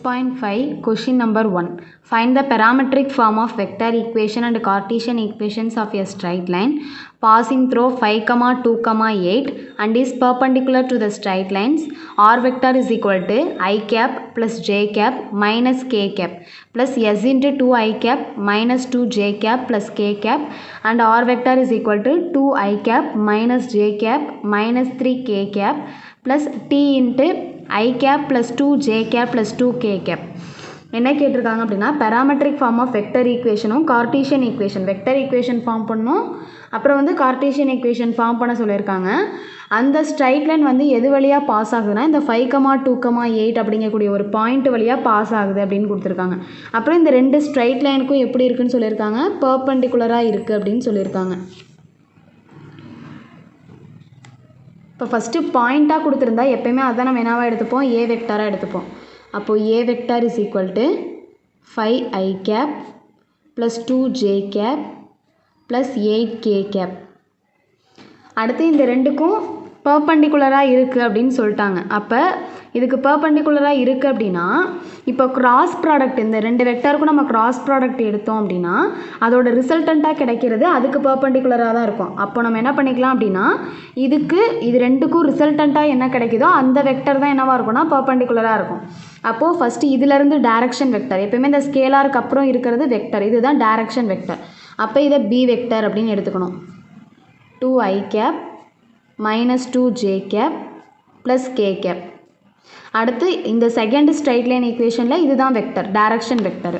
6.5 question number 1. Find the parametric form of vector equation and Cartesian equations of a straight line passing through 5, 2, 8 and is perpendicular to the straight lines. R vector is equal to I cap plus j cap minus k cap plus s into 2 I cap minus 2 j cap plus k cap and R vector is equal to 2 I cap minus j cap minus 3 k cap plus t into I cap plus 2 j cap plus 2 k cap. என்ன கேட்டிருக்காங்க அப்படின்னா parametric form of vector ஈக்குவேஷனும் Cartesian equation vector equation form பண்ணணும், அப்புறம் வந்து Cartesian equation form பண்ண சொல்லியிருக்காங்க. அந்த ஸ்ட்ரைட் லைன் வந்து எது வழியாக பாஸ் ஆகுதுன்னா இந்த 5, 2, 8 அப்படிங்கக்கூடிய ஒரு பாயிண்ட் வழியாக பாஸ் ஆகுது அப்படின்னு கொடுத்துருக்காங்க. அப்புறம் இந்த ரெண்டு ஸ்ட்ரைட் லைனுக்கும் எப்படி இருக்குன்னு சொல்லியிருக்காங்க, பெர்பெண்டிகுலராக இருக்குது அப்படின்னு சொல்லியிருக்காங்க. இப்போ ஃபஸ்ட்டு பாயிண்ட்டாக கொடுத்துருந்தா எப்போயுமே அதான் நம்ம என்னவாக எடுத்துப்போம், ஏ வெக்டாராக எடுத்துப்போம். அப்போது A vector is equal to 5 I cap plus 2 j cap plus 8 k cap. அடுத்து இந்த ரெண்டுக்கும் பெர்பெண்டிகுலராக இருக்குது அப்படின்னு சொல்லிட்டாங்க. அப்போ இதுக்கு பெர்பெண்டிகுலராக இருக்குது அப்படின்னா இப்போ கிராஸ் ப்ராடக்ட் இந்த ரெண்டு வெக்டாருக்கும் நம்ம கிராஸ் ப்ராடக்ட் எடுத்தோம் அப்படின்னா அதோட ரிசல்டண்ட்டாக கிடைக்கிறது அதுக்கு பெர்பெண்டிகுலராக தான் இருக்கும். அப்போ நம்ம என்ன பண்ணிக்கலாம் அப்படின்னா இது ரெண்டுக்கும் ரிசல்டண்ட்டாக என்ன கிடைக்குதோ அந்த வெக்டர் தான் என்னவாக இருக்கும்னா பெர்பெண்டிகுலராக இருக்கும். அப்போது ஃபஸ்ட்டு இதிலேருந்து டைரக்ஷன் வெக்டர், எப்போயுமே இந்த ஸ்கேலாருக்கு அப்புறம் இருக்கிறது வெக்டர், இதுதான் டைரக்ஷன் வெக்டர். அப்போ இதை பி வெக்டர் அப்படின்னு எடுத்துக்கணும். 2 I cap minus 2 j cap plus k cap. அடுத்து இந்த செகண்ட் ஸ்ட்ரைட் லைன் ஈக்குவேஷனில் இதுதான் வெக்டர், டைரக்ஷன் வெக்டர்.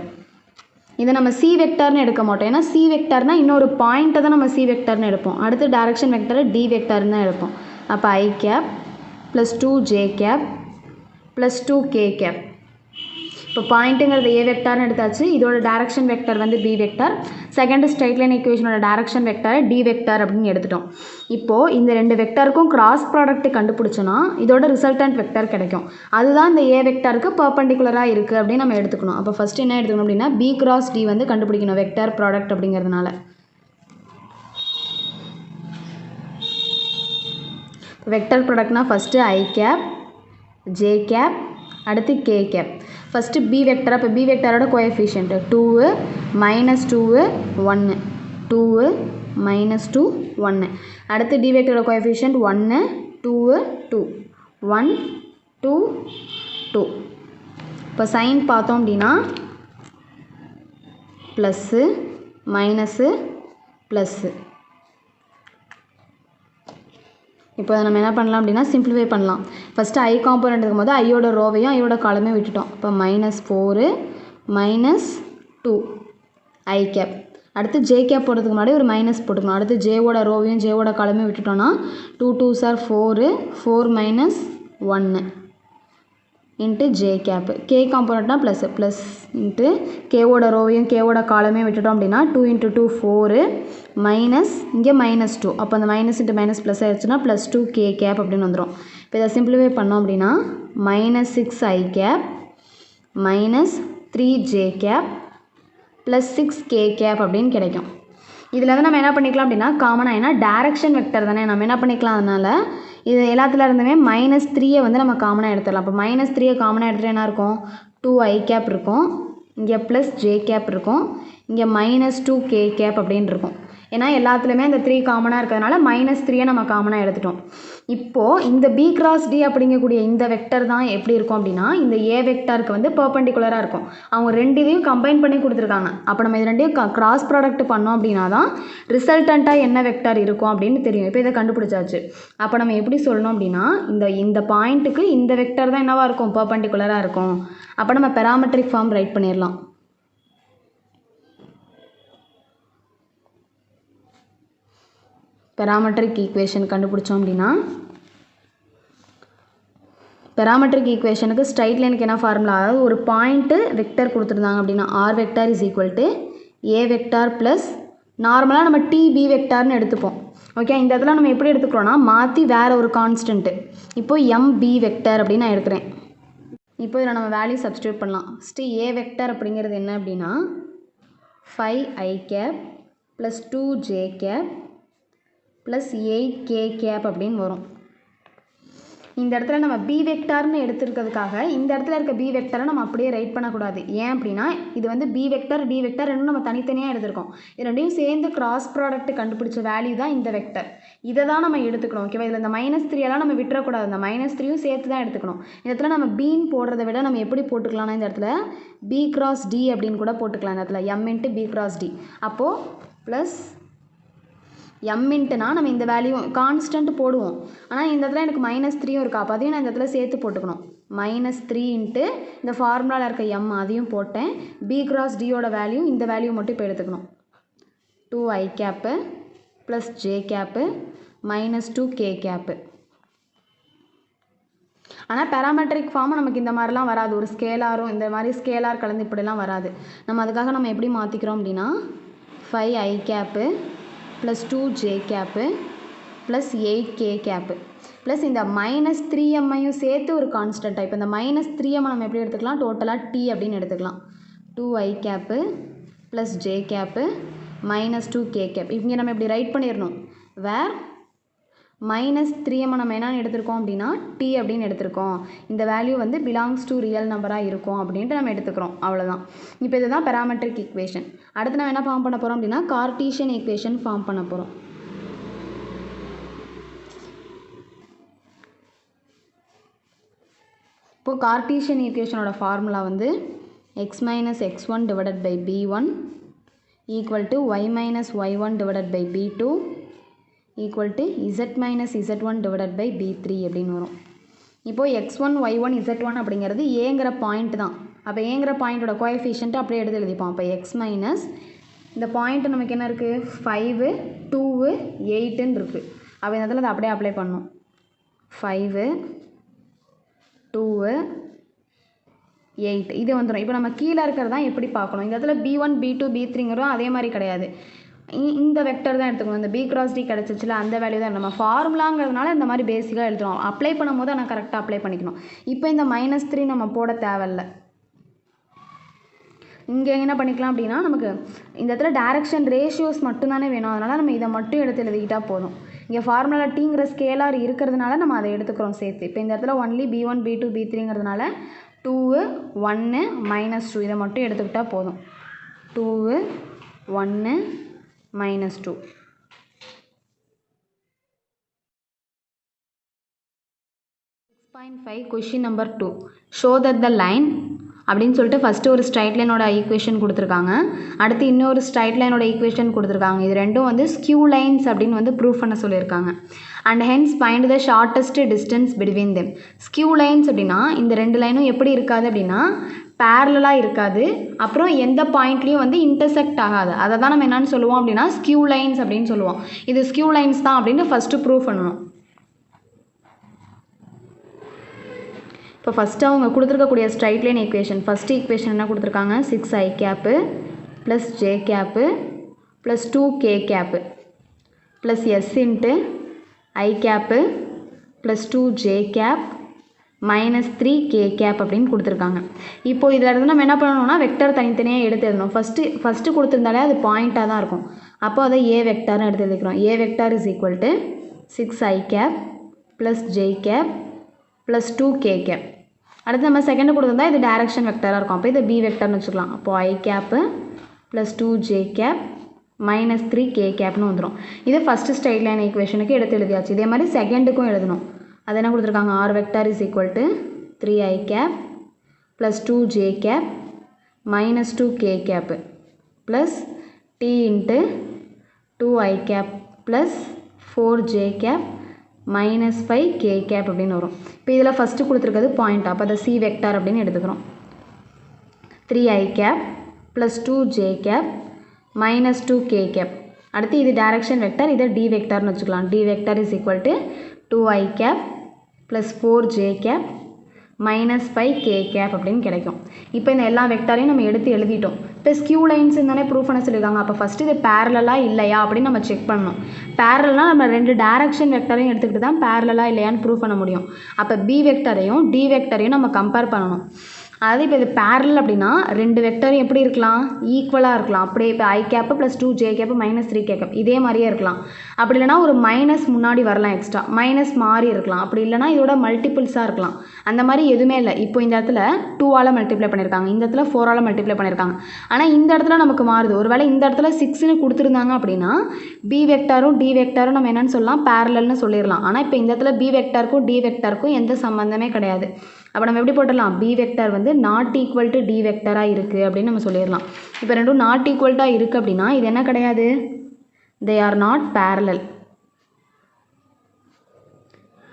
இதை நம்ம சி வெக்டர்னு எடுக்க மாட்டோம், ஏன்னா சி வெக்டர்னால் இன்னொரு பாயிண்ட்டை தான் நம்ம சி வெக்டர்னு எடுப்போம். அடுத்து டைரக்ஷன் வெக்டரை டி வெக்டர்னு தான் எடுப்போம். அப்போ I cap plus 2 j cap plus 2 k cap. இப்போ பாயிண்ட்டுங்கிறது ஏ வெக்டார்னு எடுத்தாச்சு, இதோட டைரக்ஷன் வெக்டர் வந்து B vector, second straight line ஈக்குவேஷனோட டைரக்ஷன் வெக்டரை டி வெக்டர் அப்படின்னு எடுத்துட்டோம். இப்போது இந்த ரெண்டு வெக்டருக்கும் கிராஸ் ப்ராடக்ட் கண்டுபிடிச்சோன்னா இதோட ரிசல்டன்ட் வெக்டர் கிடைக்கும். அதுதான் இந்த ஏ வெக்டருக்கு பெர்பெண்டிகுலராக இருக்குது அப்படின்னு நம்ம எடுத்துக்கணும். அப்போ ஃபஸ்ட்டு என்ன எடுத்துக்கணும் அப்படின்னா பி கிராஸ் டி வந்து கண்டுபிடிக்கணும் வெக்டர் ப்ராடக்ட் அப்படிங்கிறதுனால. வெக்டர் ப்ராடக்ட்னா first I cap j cap அடுத்து k cap. First B vector, அப்போ பி வெக்டரோட கோஎஃபிஷியன்ட் 2 minus 2 1 2 minus 2 1. அடுத்து டி வெக்டரோட கோஎஃபிஷியன்ட் 1 2 2 1 2 2. இப்போ சைன் பார்த்தோம் அப்படின்னா ப்ளஸ்ஸு மைனஸு ப்ளஸ்ஸு. இப்போ நம்ம என்ன பண்ணலாம் அப்படின்னா சிம்பிளிஃபை பண்ணலாம். ஃபஸ்ட்டு I காம்போனன்ட் இருக்கும்போது ஐயோட ரோவையும் ஐயோட காலமையும் விட்டுட்டோம். இப்போ -4 -2 I cap. அடுத்து j cap போடுறதுக்கு முன்னாடி ஒரு மைனஸ் போட்டுக்கணும். அடுத்து ஜேவோட ரோவையும் ஜேவோட காலமையும் விட்டுட்டோன்னா 2 2s are 4 4 minus 1 into J cap. K காம்போனட்னா ப்ளஸ் இன்ட்டு கேவோட ரோவையும் கேவோட காலமையும் விட்டுட்டோம் அப்படின்னா 2 × 2 4 மைனஸ் இங்கே -2. அப்போ அந்த மைனஸ் இன்ட்டு மைனஸ் ப்ளஸ் ஆகிடுச்சுன்னா +2 கே கேப் அப்படின்னு வந்துடும். இப்போ இதை சிம்பிளிஃபை பண்ணோம் அப்படின்னா -6 I cap -3 j cap plus 6 k cap அப்படின்னு கிடைக்கும். இதில் வந்து நம்ம என்ன பண்ணிக்கலாம் அப்படின்னா காமனாக ஏன்னா டைரக்ஷன் வெக்டர் தானே நம்ம என்ன பண்ணிக்கலாம், அதனால் இது எல்லாத்துல இருந்துமே -3 வந்து நம்ம காமனாக எடுத்துடலாம். அப்போ -3 காமனாக எடுத்துகிட்டு என்ன இருக்கும் 2 I cap இருக்கும், இங்கே ப்ளஸ் j cap இருக்கும், இங்கே -2 k cap அப்படின்னு இருக்கும். ஏன்னா எல்லாத்துலேயுமே இந்த 3 காமனாக இருக்கிறதுனால -3 நம்ம காமனாக எடுத்துட்டோம். இப்போது இந்த பி கிராஸ் டி அப்படிங்கக்கூடிய இந்த வெக்டர் தான் எப்படி இருக்கும் அப்படின்னா இந்த ஏ வெக்டருக்கு வந்து பெர்பெண்டிகுலராக இருக்கும். அவங்க ரெண்டு இதையும் கம்பைன் பண்ணி கொடுத்துருக்காங்க. அப்போ நம்ம இது ரெண்டையும் கிராஸ் ப்ராடக்ட் பண்ணோம் அப்படின்னா தான் ரிசல்டண்ட்டாக என்ன வெக்டர் இருக்கும் அப்படின்னு தெரியும். இப்போ இதை கண்டுபிடிச்சாச்சு. அப்போ நம்ம எப்படி சொல்லணும் அப்படின்னா இந்த பாயிண்ட்டுக்கு இந்த வெக்டர் தான் என்னவாக இருக்கும், பெர்பெண்டிகுலராக இருக்கும். அப்போ நம்ம பேராமெட்ரிக் ஃபார்ம் ரைட் பண்ணிடலாம். பேராமெட்ரிக் ஈக்குவேஷன் கண்டுபிடிச்சோம் அப்படின்னா பேராமெட்ரிக் ஈக்குவேஷனுக்கு ஸ்ட்ரைட் லைனுக்கு என்ன ஃபார்முலா, அதாவது ஒரு பாயிண்ட்டு வெக்டர் கொடுத்துருந்தாங்க அப்படின்னா R vector is equal to A vector plus நார்மலாக நம்ம டிபி வெக்டார்னு எடுத்துப்போம். ஓகே, இந்த இடத்துல நம்ம எப்படி எடுத்துக்கிறோன்னா மாற்றி வேறு ஒரு கான்ஸ்டன்ட்டு. இப்போது எம்பி வெக்டர் அப்படின்னு நான் எடுக்கிறேன். இப்போ இதில் நம்ம வேல்யூ சப்ஸ்டியூட் பண்ணலாம். ஃபஸ்ட்டு ஏ வெக்டர் அப்படிங்கிறது என்ன அப்படின்னா 5 I cap plus 2 j cap plus 8 k cap அப்படின்னு வரும். இந்த இடத்துல நம்ம பி வெக்டார்னு எடுத்துருக்கிறதுக்காக இந்த இடத்துல இருக்க பி வெக்டரை நம்ம அப்படியே ரைட் பண்ணக்கூடாது. ஏன் அப்படின்னா இது வந்து பி வெக்டர் டி வெக்டர் ரெண்டும் நம்ம தனித்தனியாக எடுத்திருக்கோம். இது ரெண்டையும் சேர்ந்து கிராஸ் ப்ராடக்ட் கண்டுபிடிச்ச வேல்யூ தான் இந்த வெக்டர். இதை தான் நம்ம எடுத்துக்கணும். ஓகேவா? இதில் இந்த -3 நம்ம விட்டுறக்கூடாது. இந்த -3யும் சேர்த்து தான் எடுத்துக்கணும். இந்த இடத்துல நம்ம பீன்னு போடுறத விட நம்ம எப்படி போட்டுக்கலாம்னா இந்த இடத்துல பி கிராஸ் டி அப்படின்னு கூட போட்டுக்கலாம். இந்த இடத்துல M into B cross D. அப்போது ப்ளஸ் எம் இன்ட்டுனா நம்ம இந்த வேல்யூ கான்ஸ்டன்ட் போடுவோம். ஆனால் இந்த இடத்துல எனக்கு -3யும் இருக்கா. அப்போ அதையும் நான் இந்த இடத்துல சேர்த்து போட்டுக்கணும். -3 இன்ட்டு இந்த ஃபார்முலாவில் இருக்க எம் அதையும் போட்டேன். பி கிராஸ் டியோட வேல்யூ இந்த வேல்யூ மட்டும் இப்போ எடுத்துக்கணும். 2i cap plus J cap -2k cap. ஆனால் பேராமெட்ரிக் ஃபார்ம் நமக்கு இந்த மாதிரிலாம் வராது. ஒரு ஸ்கேலாரும் இந்த மாதிரி ஸ்கேலார் கலந்து இப்படிலாம் வராது. நம்ம அதுக்காக நம்ம எப்படி மாற்றிக்கிறோம் அப்படின்னா 5i cap plus 2j cap plus 8k gap plus இந்த -3mஐயும் சேர்த்து ஒரு கான்ஸ்டன்ட்டாக இப்போ இந்த -3m நம்ம எப்படி எடுத்துக்கலாம் டோட்டலாக t அப்படின்னு எடுத்துக்கலாம். 2i cap plus j cap -2k cap. இங்கே நம்ம இப்படி ரைட் பண்ணிடணும். வேர் -3m நம்ம என்னென்னு எடுத்திருக்கோம் அப்படின்னா t அப்படின்னு எடுத்திருக்கோம். இந்த வேல்யூ வந்து பிலாங்ஸ் டு ரியல் நம்பராக இருக்கும் அப்படின்ட்டு நம்ம எடுத்துக்கிறோம். அவ்வளோதான். இப்போ இதுதான் பேராமெட்ரிக் ஈக்குவேஷன். அடுத்து நம்ம என்ன ஃபார்ம் பண்ண போகிறோம் அப்படின்னா கார்ட்டீசியன் ஈக்குவேஷன் ஃபார்ம் பண்ண போகிறோம். இப்போது கார்ட்டீசியன் ஈக்குவேஷனோட ஃபார்முலா வந்து x minus x1 divided by b1 equal to y minus y1 divided by b2 equal to z minus z1 divided by b3 அப்படின்னு வரும். இப்போது x1 y1 z1 அப்படிங்கிறது ஏங்கிற பாயிண்ட் தான். அப்போ ஏங்கிற பாயிண்ட்டோட கோஎஃபிஷியன்ட்டு அப்படியே எடுத்து எழுதிப்போம். அப்போ x மைனஸ் இந்த பாயிண்ட் நமக்கு என்ன இருக்குது 5 2 8ன்னு இருக்குது. அப்போ இந்த இடத்துல அதை அப்படியே அப்ளை பண்ணணும். 5 2 8 இது வந்துடும். இப்போ நம்ம கீழே இருக்கிறது தான் எப்படி பார்க்கணும். இந்த இடத்துல b1 b2 b3ங்கிறோம் அதே மாதிரி கிடையாது. இந்த வெக்டர் தான் எடுத்துக்கணும். இந்த பி கிராஸ் டி கிடச்சிச்சில அந்த வேல்யூ தான் நம்ம ஃபார்முலாங்கிறதுனால இந்த மாதிரி பேசிக்காக எழுதுகிறோம். அப்ளை பண்ணும் போது நான் கரெக்டாக அப்ளை பண்ணிக்கணும். இப்போ இந்த -3 நம்ம போட தேவையில்ல. இங்கே என்ன பண்ணிக்கலாம் அப்படின்னா நமக்கு இந்த இடத்துல டைரக்ஷன் ரேஷியோஸ் மட்டும்தானே வேணும். அதனால் நம்ம இதை மட்டும் எடுத்து எழுதிக்கிட்டால் போதும். இங்கே ஃபார்முலா டீங்கிற ஸ்கேலார் இருக்கிறதுனால நம்ம அதை எடுத்துக்கிறோம் சேர்த்து. இப்போ இந்த இடத்துல ஒன்லி b1 b2 b3ங்கிறதுனால 2 1 -2 இதை மட்டும் எடுத்துக்கிட்டால் போதும். 2 1 -2. 6.5 question number 2. Show that the line அப்படின்னு சொல்லிட்டு ஃபஸ்ட்டு ஒரு ஸ்ட்ரைட் லைனோட ஈக்குவேஷன் கொடுத்துருக்காங்க. அடுத்து இன்னொரு ஸ்ட்ரைட் லைனோட ஈக்குவேஷன் கொடுத்துருக்காங்க. இது ரெண்டும் வந்து ஸ்கியூ லைன்ஸ் அப்படின்னு வந்து ப்ரூவ் பண்ண சொல்லியிருக்காங்க. And hence find the shortest distance between them. Skew lines அப்படின்னா இந்த ரெண்டு லைனும் எப்படி இருக்காது அப்படின்னா பேரலாக இருக்காது. அப்புறம் எந்த பாயிண்ட்லேயும் வந்து இன்டர்செக்ட் ஆகாது. அதை தான் நம்ம என்னென்னு சொல்லுவோம் அப்படின்னா ஸ்கியூ லைன்ஸ் அப்படின்னு சொல்லுவோம். இது ஸ்கியூ லைன்ஸ் தான் அப்படின்னு ஃபஸ்ட்டு ப்ரூவ் பண்ணணும். இப்போ ஃபஸ்ட்டு அவங்க கொடுத்துருக்கக்கூடிய straight line equation first equation என்ன கொடுத்துருக்காங்க 6i cap plus J cap plus 2k cap plus S into I cap plus 2j cap -3k cap அப்படின்னு கொடுத்துருக்காங்க. இப்போ இதில் இருந்து நம்ம என்ன பண்ணணும்னா வெக்டர் தனித்தனியாக எடுத்து எழுதணும். ஃபஸ்ட்டு கொடுத்துருந்தாலே அது பாயிண்ட்டாக தான் இருக்கும். அப்போ அதை ஏ வெக்டார்னு எடுத்து எழுதிக்கிறோம். A vector is equal to 6i cap plus J cap plus 2k cap. அடுத்து நம்ம செகண்டு கொடுத்துருந்தா இது டைரக்ஷன் வெக்டராக இருக்கும். அப்போ இதை பி வெக்டர்னு வச்சுக்கலாம். அப்போது I cap plus 2j cap -3k கேப்னு வந்துடும். இது ஃபஸ்ட்டு ஸ்ட்ரைட் லைன் ஈக்குவேஷனுக்கு எடுத்து எழுதியாச்சு. இதே மாதிரி செகண்டுக்கும் எழுதணும். அது என்ன கொடுத்துருக்காங்க R vector is equal to 3i cap plus 2j cap -2k cap plus T into 2i cap plus 4j cap -5k cap அப்படின்னு வரும். இப்போ இதில் ஃபஸ்ட்டு கொடுத்துருக்கிறது பாயிண்ட். அப்போ அதை சி வெக்டார் அப்படின்னு எடுத்துக்கிறோம். 3i cap plus 2j cap -2k cap. அடுத்து இது டைரக்ஷன் வெக்டார், இதை டி வெக்டார்னு வச்சுக்கலாம். D vector is equal to 2i cap plus 4j cap -5k cap அப்படின்னு கிடைக்கும். இப்போ இந்த எல்லா வெக்டாரையும் நம்ம எடுத்து எழுதிட்டோம். இப்போ ஸ்கியூ லைன்ஸ் தானே ப்ரூவ் பண்ண சொல்லியிருக்காங்க. அப்போ ஃபஸ்ட்டு இது பேரலாக இல்லையா அப்படின்னு நம்ம செக் பண்ணணும். பேரலாக நம்ம ரெண்டு டைரக்ஷன் வெக்டரையும் எடுத்துக்கிட்டு தான் பேரலாக இல்லையான்னு ப்ரூவ் பண்ண முடியும். அப்போ பி வெக்டரையும் டி வெக்டரையும் நம்ம கம்பேர் பண்ணணும். அதாவது இப்போ இது பேரலல் அப்படின்னா ரெண்டு வெக்டரும் எப்படி இருக்கலாம், ஈக்குவலாக இருக்கலாம். அப்படியே இப்போ I cap plus 2J cap minus 3K cap இதே மாதிரியே இருக்கலாம். அப்படி இல்லைனா ஒரு மைனஸ் முன்னாடி வரலாம், எக்ஸ்ட்ரா மைனஸ் மாறி இருக்கலாம். அப்படி இல்லைனா இதோட மல்டிபிள்ஸாக இருக்கலாம். அந்த மாதிரி எதுவுமே இல்லை. இப்போ இந்த இடத்துல 2ஆல் மல்டிப்ளை பண்ணியிருக்காங்க, இந்த இடத்துல 4ஆல் மல்டிப்ளை பண்ணியிருக்காங்க. ஆனால் இந்த இடத்துல நமக்கு மாறுது. ஒருவேளை இந்த இடத்துல 6ன்னு கொடுத்துருந்தாங்க அப்படின்னா B வெக்டாரும் D வெக்டாரும் நம்ம என்னன்னு சொல்லலாம், பேரலல்னு சொல்லிடலாம். ஆனால் இப்போ இந்த இடத்துல B வெக்டாருக்கும் D வெக்டாருக்கும் எந்த சம்மந்தமே கிடையாது. அப்போ நம்ம எப்படி போட்டுடலாம், B வெக்டார் வந்து நாட் ஈக்குவல் டு D வெக்டாராக இருக்குது அப்படின்னு நம்ம சொல்லிடலாம். இப்போ ரெண்டும் நாட் ஈக்குவல்ட்டாக இருக்குது அப்படின்னா இது என்ன கிடையாது, they are not parallel.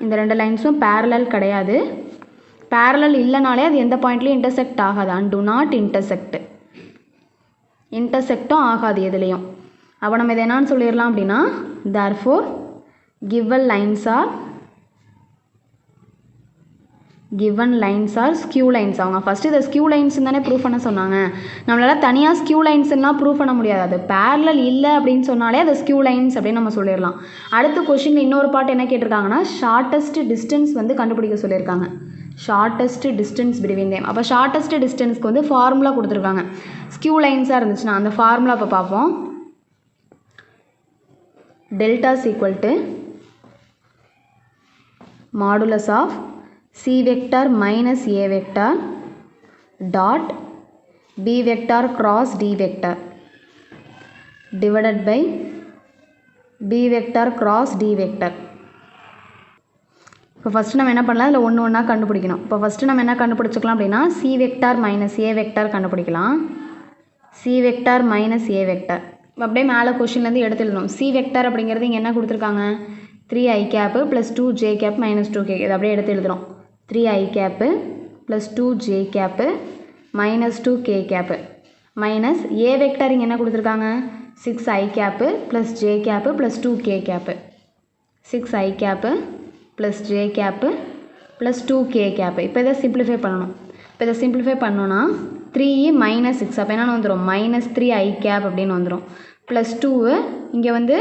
இந்த ரெண்டு லைன்ஸும் parallel கிடையாது. parallel இல்லைனாலே அது எந்த பாயிண்ட்லையும் இன்டர்செக்ட் ஆகாது. and do not intersect. இன்டர்செக்டும் ஆகாது எதுலேயும். அப்போ நம்ம இதை என்னன்னு சொல்லிடலாம் அப்படின்னா therefore given lines are skew lines. அவங்க ஃபஸ்ட்டு இதை ஸ்கியூ லைன்ஸ் தானே ப்ரூவ் பண்ண சொன்னாங்க. நம்மளால் தனியாக ஸ்கியூ லைன்ஸ்லாம் ப்ரூவ் பண்ண முடியாது. அது பேரலல் இல்லை அப்படின்னு சொன்னாலே அது ஸ்கியூ லைன்ஸ் அப்படின்னு நம்ம சொல்லிடலாம். அடுத்த கொஷினில் இன்னொரு பாட்டு என்ன கேட்டிருக்காங்கன்னா ஷார்ட்டஸ்ட் டிஸ்டன்ஸ் வந்து கண்டுபிடிக்க சொல்லியிருக்காங்க. Shortest distance between them. அப்போ ஷார்ட்டஸ்ட் டிஸ்டன்ஸ்க்கு வந்து ஃபார்முலா கொடுத்துருக்காங்க. ஸ்கியூ லைன்ஸாக இருந்துச்சுன்னா அந்த ஃபார்முலா இப்போ பார்ப்போம். Delta is equal to modulus of C vector minus A vector dot B vector cross D vector divided by B vector cross D vector. இப்போ first நம்ம என்ன பண்ணலாம், இதில் ஒன்று ஒன்றா கண்டுபிடிக்கணும். இப்போ ஃபஸ்ட்டு நம்ம என்ன கண்டுபிடிச்சிக்கலாம் அப்படின்னா C vector minus A vector கண்டுபிடிக்கலாம். C vector minus A vector அப்படியே மேலே கொஷின்லேருந்து எடுத்து எழுதணும். C vector அப்படிங்கிறது இங்கே என்ன கொடுத்துருக்காங்க, 3I cap plus 2J gap minus 2K. இது அப்படியே எடுத்து எழுதுகிறோம். 3I cap plus 2J cap minus 2K cap minus A vector இங்கே என்ன கொடுத்துருக்காங்க, 6I cap plus J cap plus 2K cap 6I cap plus J cap plus 2K cap. இப்போ இதை simplify பண்ணணும். இப்போ இதை சிம்பிளிஃபை பண்ணோன்னா 3 மைனஸ் 6 அப்போ என்னென்னு வந்துடும், மைனஸ் 3I கேப் அப்படின்னு வந்துடும். ப்ளஸ் 2 இங்கே வந்து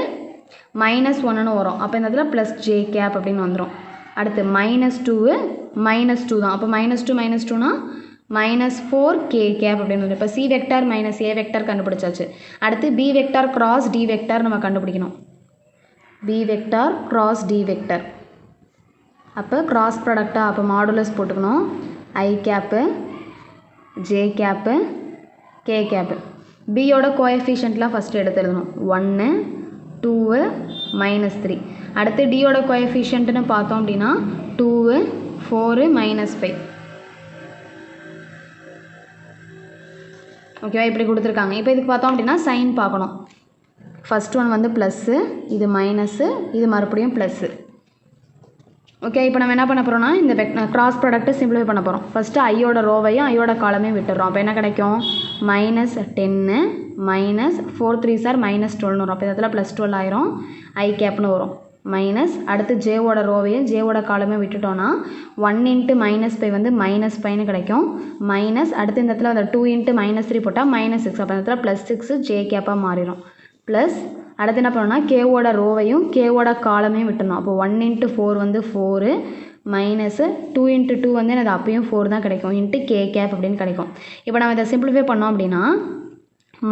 மைனஸ் 1ன்னு வரும். அப்போ இந்த இடத்துல ப்ளஸ் J கேப் அப்படின்னு வந்துடும். அடுத்து மைனஸ் 2 மைனஸ் 2 தான். அப்போ மைனஸ் 2 மைனஸ் 4K கேப் அப்படின்னு வந்து இப்போ C vector minus A vector கண்டுபிடிச்சாச்சு. அடுத்து B vector cross D vector நம்ம கண்டுபிடிக்கணும். B vector cross D vector. அப்போ கிராஸ் ப்ராடக்டாக அப்போ மாடுலஸ் போட்டுக்கணும். I cap J cap K cap. Bயோட கோஎஃபிஷியன்ட்லாம் ஃபஸ்ட்டு எடுத்து எழுதணும். 1 2 மைனஸ் 3. அடுத்து டியோட கோஎஃபிஷியன்ட்னு பார்த்தோம் அப்படின்னா 2 4 மைனஸ் 5. ஓகேவா, இப்படி கொடுத்துருக்காங்க. இப்போ இதுக்கு பார்த்தோம் அப்படின்னா சைன் பார்க்கணும். ஃபஸ்ட் ஒன் வந்து ப்ளஸ்ஸு, இது மைனஸு, இது மறுபடியும் ப்ளஸ்ஸு. ஓகே, இப்போ நம்ம என்ன பண்ண போகிறோம்னா இந்த கிராஸ் ப்ராடக்ட்டை சிம்பிளிஃபை பண்ண போகிறோம். ஃபஸ்ட்டு ஐயோட ரோவையும் ஐயோட காலமையும் விட்டுறோம். அப்போ என்ன கிடைக்கும், minus 10 minus 4 3s are minus 12 வரும். அப்போ இதில் ப்ளஸ் 12 ஆயிரும். I கேப்னு வரும். மைனஸ் அடுத்து ஜேவோட ரோவையும் ஜேவோட காலமையும் விட்டுட்டோன்னா 1 இன்ட்டு மைனஸ் 5 வந்து மைனஸ் 5ன்னு கிடைக்கும். மைனஸ் அடுத்து இந்த இடத்துல அந்த 2 இன்ட்டு மைனஸ் 3 போட்டால் மைனஸ் 6. அப்போ இந்த இடத்துல ப்ளஸ் 6 ஜே கேப்பாக மாறிடும். ப்ளஸ் அடுத்து என்ன பண்ணணும்னா கேவோட ரோவையும் கேவோட காலமையும் விட்டுணும். அப்போ 1 இன்ட்டு 4 வந்து 4 மைனஸு 2 இன்ட்டு 2 வந்து எனக்கு அப்பயும் 4 தான் கிடைக்கும். இன்ட்டு கே கேப் அப்படின்னு கிடைக்கும். இப்போ நம்ம இதை சிம்பிளிஃபை பண்ணோம் அப்படின்னா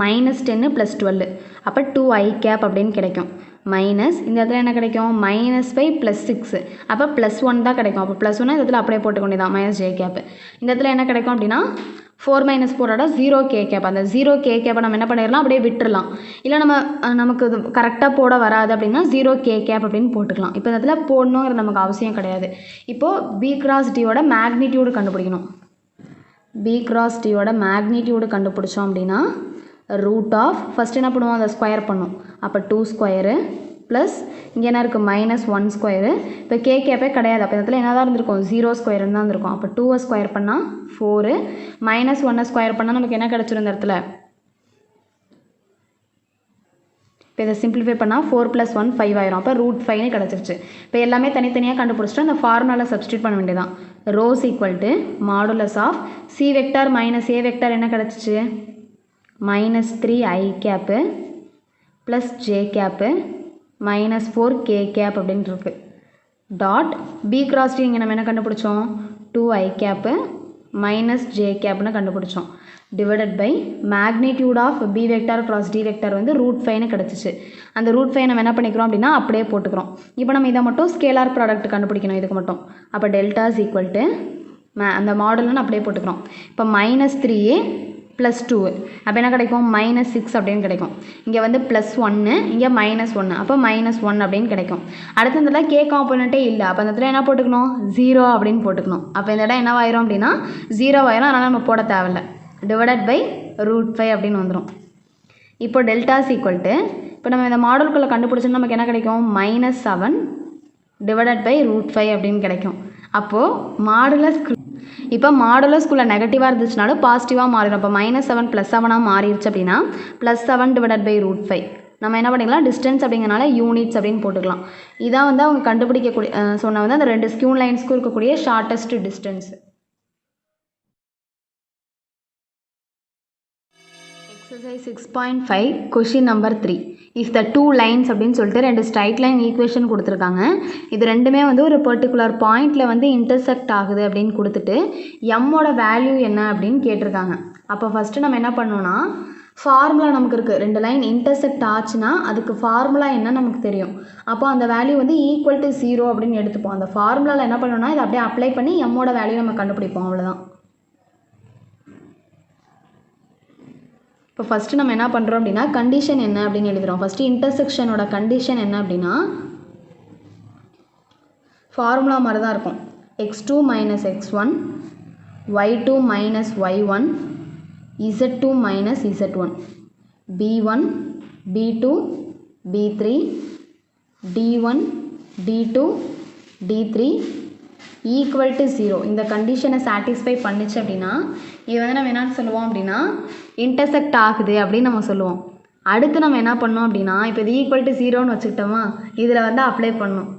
மைனஸ் 10 ப்ளஸ் 12 அப்போ 2I கேப் அப்படின்னு கிடைக்கும். மைனஸ் இந்த இடத்துல என்ன கிடைக்கும், மைனஸ் 5 ப்ளஸ் 6 அப்போ ப்ளஸ் 1 தான் கிடைக்கும். அப்போ ப்ளஸ் 1 இந்த இடத்துல அப்படியே போட்டுக்க வேண்டியதான், மைனஸ் ஜே கேப். இந்த இடத்துல என்ன கிடைக்கும் அப்படின்னா 4 மைனஸ் 4 0K கேப். அந்த 0K கேப்பை நம்ம என்ன பண்ணிடலாம், அப்படியே விட்டுடலாம். இல்லை நமக்கு கரெக்டாக போட வராது அப்படின்னா 0K கேப் அப்படின்னு போட்டுக்கலாம். இப்போ இந்த இடத்துல போடணுங்கிறது நமக்கு அவசியம் கிடையாது. இப்போது B கிராஸ் Dயோட மேக்னிடியூடு கண்டுபிடிக்கணும். B கிராஸ் Dயோட மேக்னிடியூடு கண்டுபிடிச்சோம் அப்படின்னா ரூட் ஆஃப் ஃபஸ்ட் என்ன பண்ணுவோம், அதை ஸ்கொயர் பண்ணும். அப்போ 2 ஸ்கொயரு ப்ளஸ் இங்கே என்ன இருக்குது மைனஸ் 1 ஸ்கொயரு. இப்போ கே கேப்பே கிடையாது. அப்போ இடத்துல என்ன தான் இருந்திருக்கும், 0 ஸ்கொயர்னு தான் இருந்திருக்கும். அப்போ 2 ஸ்கொயர் பண்ணால் 4 மைனஸ் 1 ஸ்கொயர் பண்ணால் நமக்கு என்ன கிடச்சிரும் இந்த இடத்துல. இப்போ இதை சிம்பிளிஃபை பண்ணால் 4 + 1 5 ஆயிரும். அப்போ ரூட் 5ன்னு கிடச்சிருச்சு. இப்போ எல்லாமே தனித்தனியாக கண்டுபிடிச்சிட்டு அந்த ஃபார்முலாவில் சப்ஸ்டியூட் பண்ண வேண்டியதான். ரோஸ் equal to modulus of C vector minus A vector என்ன கிடச்சிச்சு, minus 3I cap plus J cap minus 4K cap அப்படின்னு இருக்கு. டாட் B கிராஸ் D இங்கே நம்ம என்ன கண்டுபிடிச்சோம், 2I கேப்பு மைனஸ் ஜே கேப்னு கண்டுபிடிச்சோம். Divided by magnitude of B vector cross D vector வந்து √5ன்னு கிடச்சிச்சு. அந்த √5 நம்ம என்ன பண்ணிக்கிறோம் அப்படின்னா அப்படியே போட்டுக்கிறோம். இப்போ நம்ம இதை மட்டும் ஸ்கேலார் ப்ராடக்ட் கண்டுபிடிக்கணும் இதுக்கு மட்டும். அப்போ டெல்டா இஸ் ஈக்குவல் டு அந்த மாடல்னு அப்படியே போட்டுக்கிறோம். இப்போ -3a + 2 அப்போ என்ன கிடைக்கும் -6 அப்படின்னு கிடைக்கும். இங்கே வந்து +1 இங்கே -1 அப்போ -1 அப்படின்னு கிடைக்கும். அடுத்த இந்த கே காம்போனண்ட்டே இல்லை. அப்போ அந்த இடத்துல என்ன போட்டுக்கணும் 0 அப்படின்னு போட்டுக்கணும். அப்போ இந்த இடம் என்னவாயிரும் அப்படின்னா 0 ஆயிரும். அதனால் நம்ம போட தேவையில்லை. டிவைடட் பை √5 அப்படின்னு வந்துடும். இப்போ டெல்டா இஸ் ஈக்குவல் டு இப்போ நம்ம இந்த மாடலுக்குள்ளே கண்டுபிடிச்சோன்னா நமக்கு என்ன கிடைக்கும் -7 டிவைடட் பை √5 அப்படின்னு கிடைக்கும். அப்போது மாடுலஸ்குள்ளே நெகட்டிவாக இருந்துச்சுனாலும் பாசிட்டிவாக மாறிடும். அப்போ -7 +7 மாறிடுச்சு அப்படின்னா +7 டிவைடட் பை √5 நம்ம என்ன பண்ணிக்கலாம் டிஸ்டன்ஸ் அப்படிங்கிறனால யூனிட்ஸ் அப்படின்னு போட்டுக்கலாம். இதான் வந்து அவங்க கண்டுபிடிக்கக்கூடிய சொன்ன வந்து அந்த 2 ஸ்கியூன் லைன்ஸ்க்கும் இருக்கக்கூடிய shortest distance. Exercise 6.5 question number 3. If the two lines அப்படின்னு சொல்லிட்டு 2 ஸ்ட்ரைட் லைன் ஈக்குவேஷன் கொடுத்துருக்காங்க. இது ரெண்டுமே வந்து ஒரு பர்டிகுலர் பாயிண்டில் வந்து இன்டர்செக்ட் ஆகுது அப்படின்னு கொடுத்துட்டு எம்மோட வேல்யூ என்ன அப்படின்னு கேட்டிருக்காங்க. அப்போ ஃபஸ்ட்டு நம்ம என்ன பண்ணோன்னா ஃபார்முலா நமக்கு இருக்குது. 2 லைன் இன்டர்செக்ட் ஆச்சுன்னா அதுக்கு ஃபார்முலா என்ன நமக்கு தெரியும். அப்போ அந்த வேல்யூ வந்து ஈக்குவல் டு 0 அப்படின்னு எடுத்துப்போம். அந்த ஃபார்முலாவில் என்ன பண்ணோன்னா இதை அப்படியே அப்ளை பண்ணி எம்மோட வேல்யூ நம்ம கண்டுபிடிப்போம். அவ்வளோதான். இப்போ ஃபஸ்ட்டு நம்ம என்ன பண்ணுறோம் அப்படின்னா கண்டிஷன் என்ன அப்படின்னு எழுதுகிறோம். ஃபஸ்ட்டு இன்டர்செக்ஷனோட கண்டிஷன் என்ன அப்படின்னா ஃபார்முலா மாதிரி தான் இருக்கும். x2 - x1 y2 - y1 z2 - z1 b1 b2 b3 d1 d2 d3 equal to 0. இந்த கண்டிஷனை சாட்டிஸ்ஃபை பண்ணிச்சு அப்படின்னா இது வந்து நம்ம என்ன சொல்லுவோம் அப்படின்னா இன்டர்செக்ட் ஆகுது அப்படின்னு நம்ம சொல்லுவோம். அடுத்து நம்ம என்ன பண்ணோம் அப்படின்னா இப்போ இது ஈக்குவல் டு 0ன்னு வச்சுக்கிட்டோமா இதில் வந்து அப்ளை பண்ணணும்.